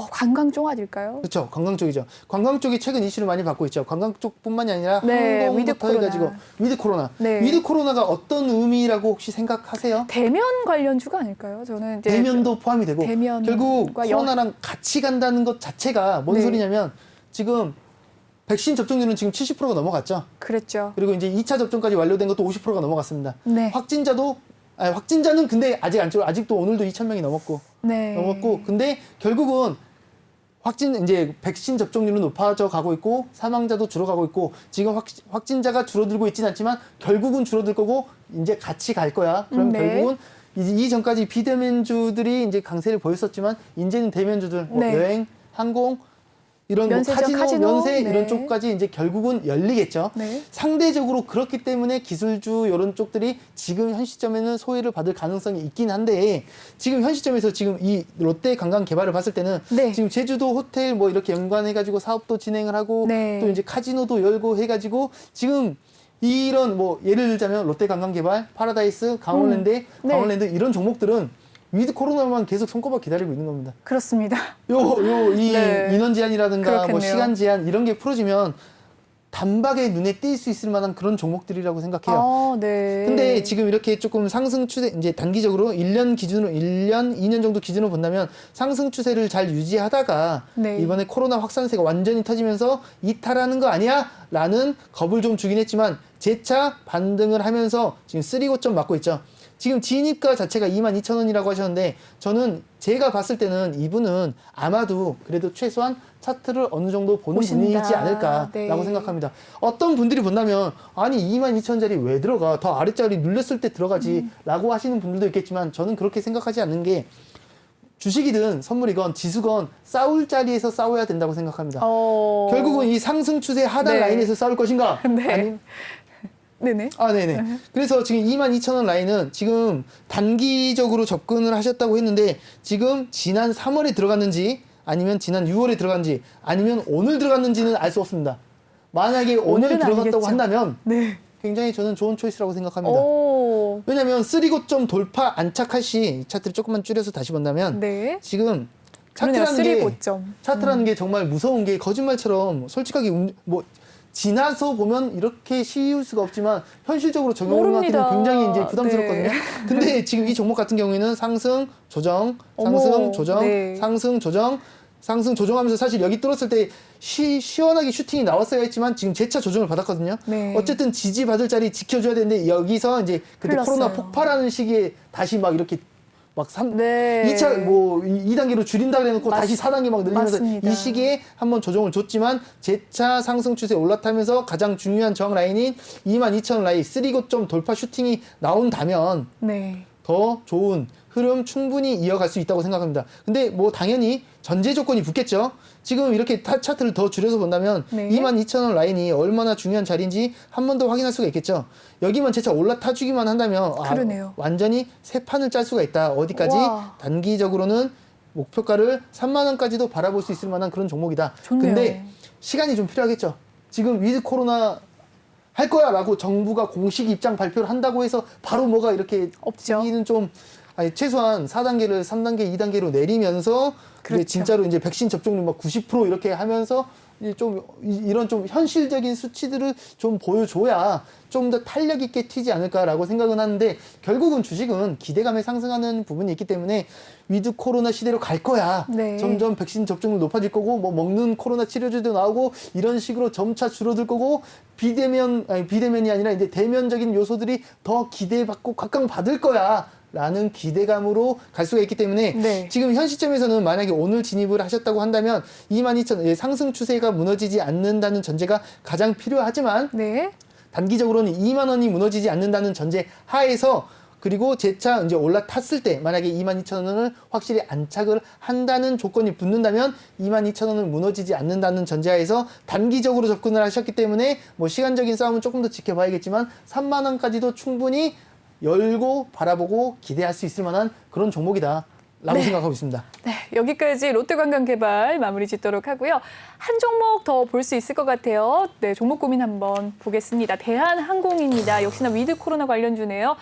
관광 쪽 아닐까요? 그렇죠. 관광 쪽이죠. 관광 쪽이 최근 이슈를 많이 받고 있죠. 관광 쪽뿐만이 아니라 네, 항공부터 해가지고 위드 코로나. 네. 위드 코로나가 어떤 의미라고 혹시 생각하세요? 대면 관련주가 아닐까요? 저는 이제 대면도 포함이 되고 대면과 결국 코로나랑 같이 간다는 것 자체가 뭔 네. 소리냐면 지금 백신 접종률은 지금 70%가 넘어갔죠. 그랬죠. 그리고 이제 2차 접종까지 완료된 것도 50%가 넘어갔습니다. 네. 확진자는 근데 아직도 오늘도 2,000명이 넘었고 근데 결국은 이제 백신 접종률은 높아져 가고 있고 사망자도 줄어가고 있고 지금 확진자가 줄어들고 있지는 않지만 결국은 줄어들 거고 이제 같이 갈 거야. 그럼 결국은 이전까지 비대면주들이 이제 강세를 보였었지만 이제는 대면주들 여행, 항공 이런 카지노, 면세 이런 쪽까지 이제 결국은 열리겠죠. 네. 상대적으로 그렇기 때문에 기술주 이런 쪽들이 지금 현 시점에는 소외를 받을 가능성이 있긴 한데 지금 현 시점에서 지금 이 롯데 관광 개발을 봤을 때는 지금 제주도 호텔 뭐 이렇게 연관해가지고 사업도 진행을 하고 또 이제 카지노도 열고 해가지고 지금 이런 뭐 예를 들자면 롯데 관광 개발, 파라다이스, 강원랜드 이런 종목들은 위드 코로나만 계속 손꼽아 기다리고 있는 겁니다. 그렇습니다. 인원 제한이라든가 그렇겠네요. 뭐 시간 제한 이런 게 풀어지면 단박에 눈에 띌 수 있을 만한 그런 종목들이라고 생각해요. 근데 지금 이렇게 조금 상승 추세, 이제 단기적으로 1년, 2년 정도 기준으로 본다면 상승 추세를 잘 유지하다가 이번에 코로나 확산세가 완전히 터지면서 이탈하는 거 아니야? 라는 겁을 좀 주긴 했지만 재차 반등을 하면서 지금 3고점 맞고 있죠. 지금 진입가 자체가 22,000원이라고 하셨는데 저는 제가 봤을 때는 이분은 아마도 그래도 최소한 차트를 어느 정도 보는 분이지 않을까라고 생각합니다. 어떤 분들이 본다면 아니 22,000원짜리 왜 들어가? 더 아래짜리 눌렸을 때 들어가지 라고 하시는 분들도 있겠지만 저는 그렇게 생각하지 않는 게 주식이든 선물이건 지수건 싸울 자리에서 싸워야 된다고 생각합니다. 결국은 이 상승 추세 하단 라인에서 싸울 것인가? 아니면 네네. 그래서 지금 22,000원 라인은 지금 단기적으로 접근을 하셨다고 했는데 지금 지난 3월에 들어갔는지 아니면 지난 6월에 들어갔는지 아니면 오늘 들어갔는지는 알 수 없습니다. 만약에 오늘 들어갔다고 아니겠죠. 한다면 굉장히 저는 좋은 초이스라고 생각합니다. 왜냐하면 3고점 돌파 안착할 시 차트를 조금만 줄여서 다시 본다면 지금 차트라는 게 정말 무서운 게 거짓말처럼 솔직하게 지나서 보면 이렇게 쉬울 수가 없지만 현실적으로 적용하기는 굉장히 이제 부담스럽거든요. 근데 지금 이 종목 같은 경우에는 상승, 조정, 상승, 조정, 상승, 조정, 상승, 조정하면서 사실 여기 뚫었을 때 시원하게 슈팅이 나왔어야 했지만 지금 재차 조정을 받았거든요. 어쨌든 지지받을 자리 지켜줘야 되는데 여기서 이제 그때 코로나 폭발하는 시기에 다시 막 이렇게 막 2차 뭐 2단계로 줄인다 그래놓고 다시 4단계 막 늘리면서 이 시기에 한번 조정을 줬지만 재차 상승 추세 올라타면서 가장 중요한 저항 라인인 22,000원 라인 3고점 돌파 슈팅이 나온다면 더 좋은 흐름 충분히 이어갈 수 있다고 생각합니다. 근데 뭐 당연히 전제 조건이 붙겠죠. 지금 이렇게 차트를 더 줄여서 본다면 22,000원 라인이 얼마나 중요한 자리인지 한 번 더 확인할 수가 있겠죠. 여기만 재차 올라타주기만 한다면 완전히 새 판을 짤 수가 있다. 어디까지? 단기적으로는 목표가를 3만 원까지도 바라볼 수 있을 만한 그런 종목이다. 근데 시간이 좀 필요하겠죠. 지금 위드 코로나 할 거야라고 정부가 공식 입장 발표를 한다고 해서 바로 뭐가 이렇게 없죠. 이는 좀 아니 최소한 4단계를 3단계, 2단계로 내리면서 그렇죠. 이제 진짜로 이제 백신 접종률 막 90% 이렇게 하면서 이제 좀 이런 좀 현실적인 수치들을 좀 보여줘야 좀 더 탄력 있게 튀지 않을까라고 생각은 하는데 결국은 주식은 기대감에 상승하는 부분이 있기 때문에 위드 코로나 시대로 갈 거야. 네. 점점 백신 접종률 높아질 거고 뭐 먹는 코로나 치료제도 나오고 이런 식으로 점차 줄어들 거고 비대면이 아니라 이제 대면적인 요소들이 더 기대받고 각광받을 거야. 라는 기대감으로 갈 수가 있기 때문에 네. 지금 현 시점에서는 만약에 오늘 진입을 하셨다고 한다면 22,000 상승 추세가 무너지지 않는다는 전제가 가장 필요하지만 네. 단기적으로는 2만 원이 무너지지 않는다는 전제 하에서 그리고 재차 이제 올라탔을 때 만약에 22,000원을 확실히 안착을 한다는 조건이 붙는다면 22,000원을 무너지지 않는다는 전제하에서 단기적으로 접근을 하셨기 때문에 뭐 시간적인 싸움은 조금 더 지켜봐야겠지만 3만 원까지도 충분히 열고 바라보고 기대할 수 있을 만한 그런 종목이다. 라고 생각하고 있습니다. 네, 여기까지 롯데관광개발 마무리 짓도록 하고요. 한 종목 더 볼 수 있을 것 같아요. 네, 종목 고민 한번 보겠습니다. 대한항공입니다. 역시나 위드 코로나 관련주네요.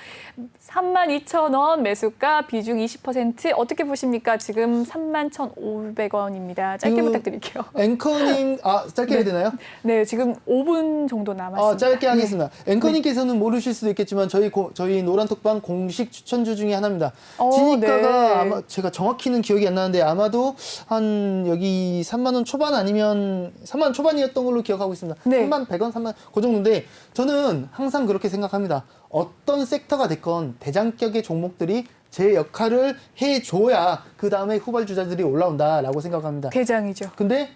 32,000원 매수가 비중 20% 어떻게 보십니까? 지금 31,500원입니다. 짧게 부탁드릴게요. 앵커님, 짧게 해야 되나요? 네, 지금 5분 정도 남았습니다. 짧게 하겠습니다. 앵커님께서는 모르실 수도 있겠지만 저희 노란톡방 공식 추천주 중에 하나입니다. 진입가가 네. 아마 제가 정확히는 기억이 안 나는데 아마도 한 여기 3만 원 초반 아니면 3만 원 초반이었던 걸로 기억하고 있습니다. 네. 3만 100원, 3만 그 정도인데 저는 항상 그렇게 생각합니다. 어떤 섹터가 됐건 대장격의 종목들이 제 역할을 해줘야 그 다음에 후발주자들이 올라온다라고 생각합니다. 대장이죠. 근데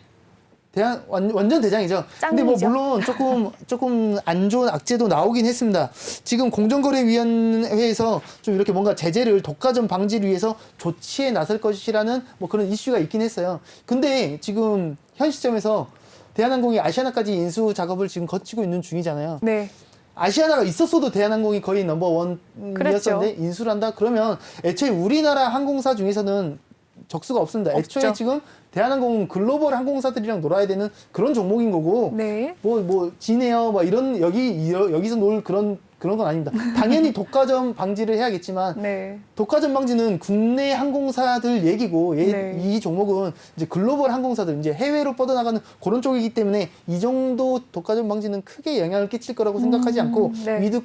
완전 대장이죠. 근데 뭐 짱이죠. 물론 조금 안 좋은 악재도 나오긴 했습니다. 지금 공정거래위원회에서 좀 이렇게 뭔가 제재를 독과점 방지를 위해서 조치에 나설 것이라는 뭐 그런 이슈가 있긴 했어요. 근데 지금 현 시점에서 대한항공이 아시아나까지 인수 작업을 지금 거치고 있는 중이잖아요. 네. 아시아나가 있었어도 대한항공이 거의 넘버원이었었는데 그랬죠. 인수를 한다? 그러면 애초에 우리나라 항공사 중에서는 적수가 없습니다. 없죠. 애초에 지금 대한항공은 글로벌 항공사들이랑 놀아야 되는 그런 종목인 거고 네. 뭐 진에어 뭐 이런 여기서 놀 그런 건 아닙니다. 당연히 독과점 방지를 해야겠지만 네. 독과점 방지는 국내 항공사들 얘기고 네. 이 종목은 이제 글로벌 항공사들 이제 해외로 뻗어나가는 그런 쪽이기 때문에 이 정도 독과점 방지는 크게 영향을 끼칠 거라고 생각하지 않고 네. 위드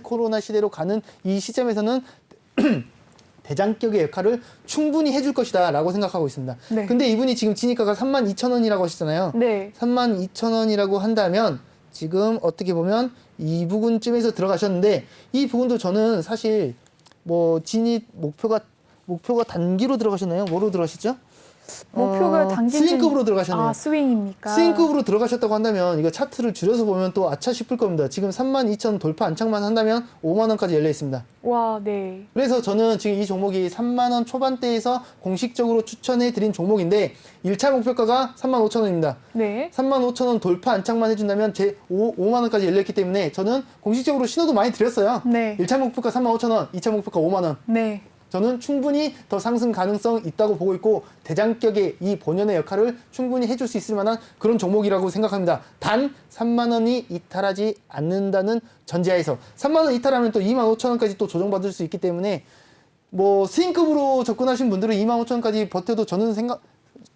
코로나 시대로 가는 이 시점에서는 대장격의 역할을 충분히 해줄 것이다 라고 생각하고 있습니다. 네. 근데 이분이 지금 진입가가 32,000원이라고 하시잖아요. 네. 32,000원이라고 한다면 지금 어떻게 보면 이 부분쯤에서 들어가셨는데 이 부분도 저는 사실 뭐 진입 목표가 단기로 들어가셨나요? 뭐로 들어가셨죠? 목표가 단기는 스윙급으로 들어가셨네요. 스윙입니까? 스윙급으로 들어가셨다고 한다면 이거 차트를 줄여서 보면 또 아차 싶을 겁니다. 지금 32,000원 돌파 안착만 한다면 5만 원까지 열려 있습니다. 와, 네. 그래서 저는 지금 이 종목이 3만 원 초반대에서 공식적으로 추천해 드린 종목인데 1차 목표가가 35,000원입니다. 네. 35,000원 돌파 안착만 해준다면 제 5만 원까지 열렸기 때문에 저는 공식적으로 신호도 많이 드렸어요. 네. 1차 목표가 35,000원, 2차 목표가 5만 원. 네. 저는 충분히 더 상승 가능성 있다고 보고 있고 대장격의 이 본연의 역할을 충분히 해줄 수 있을 만한 그런 종목이라고 생각합니다. 단 3만 원이 이탈하지 않는다는 전제하에서 3만 원 이탈하면 또 2만 5천 원까지 또 조정받을 수 있기 때문에 뭐 스윙급으로 접근하신 분들은 2만 5천 원까지 버텨도 저는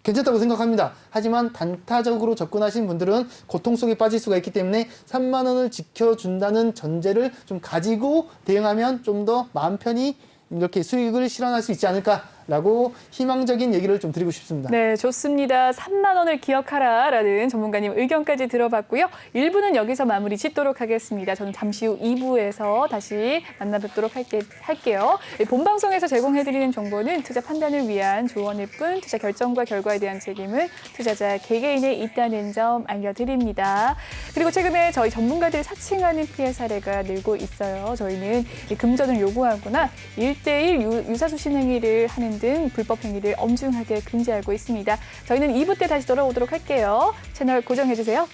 괜찮다고 생각합니다. 하지만 단타적으로 접근하신 분들은 고통 속에 빠질 수가 있기 때문에 3만 원을 지켜준다는 전제를 좀 가지고 대응하면 좀 더 마음 편히 이렇게 수익을 실현할 수 있지 않을까라고 희망적인 얘기를 좀 드리고 싶습니다. 네, 좋습니다. 3만 원을 기억하라라는 전문가님 의견까지 들어봤고요. 1부는 여기서 마무리 짓도록 하겠습니다. 저는 잠시 후 2부에서 다시 만나뵙도록 할게요. 본방송에서 제공해드리는 정보는 투자 판단을 위한 조언일 뿐 투자 결정과 결과에 대한 책임은 투자자 개개인에 있다는 점 알려드립니다. 그리고 최근에 저희 전문가들이 사칭하는 피해 사례가 늘고 있어요. 저희는 금전을 요구하거나 1대1 유사수신 행위를 하는 등 불법 행위를 엄중하게 금지하고 있습니다. 저희는 2부 때 다시 돌아오도록 할게요. 채널 고정해주세요.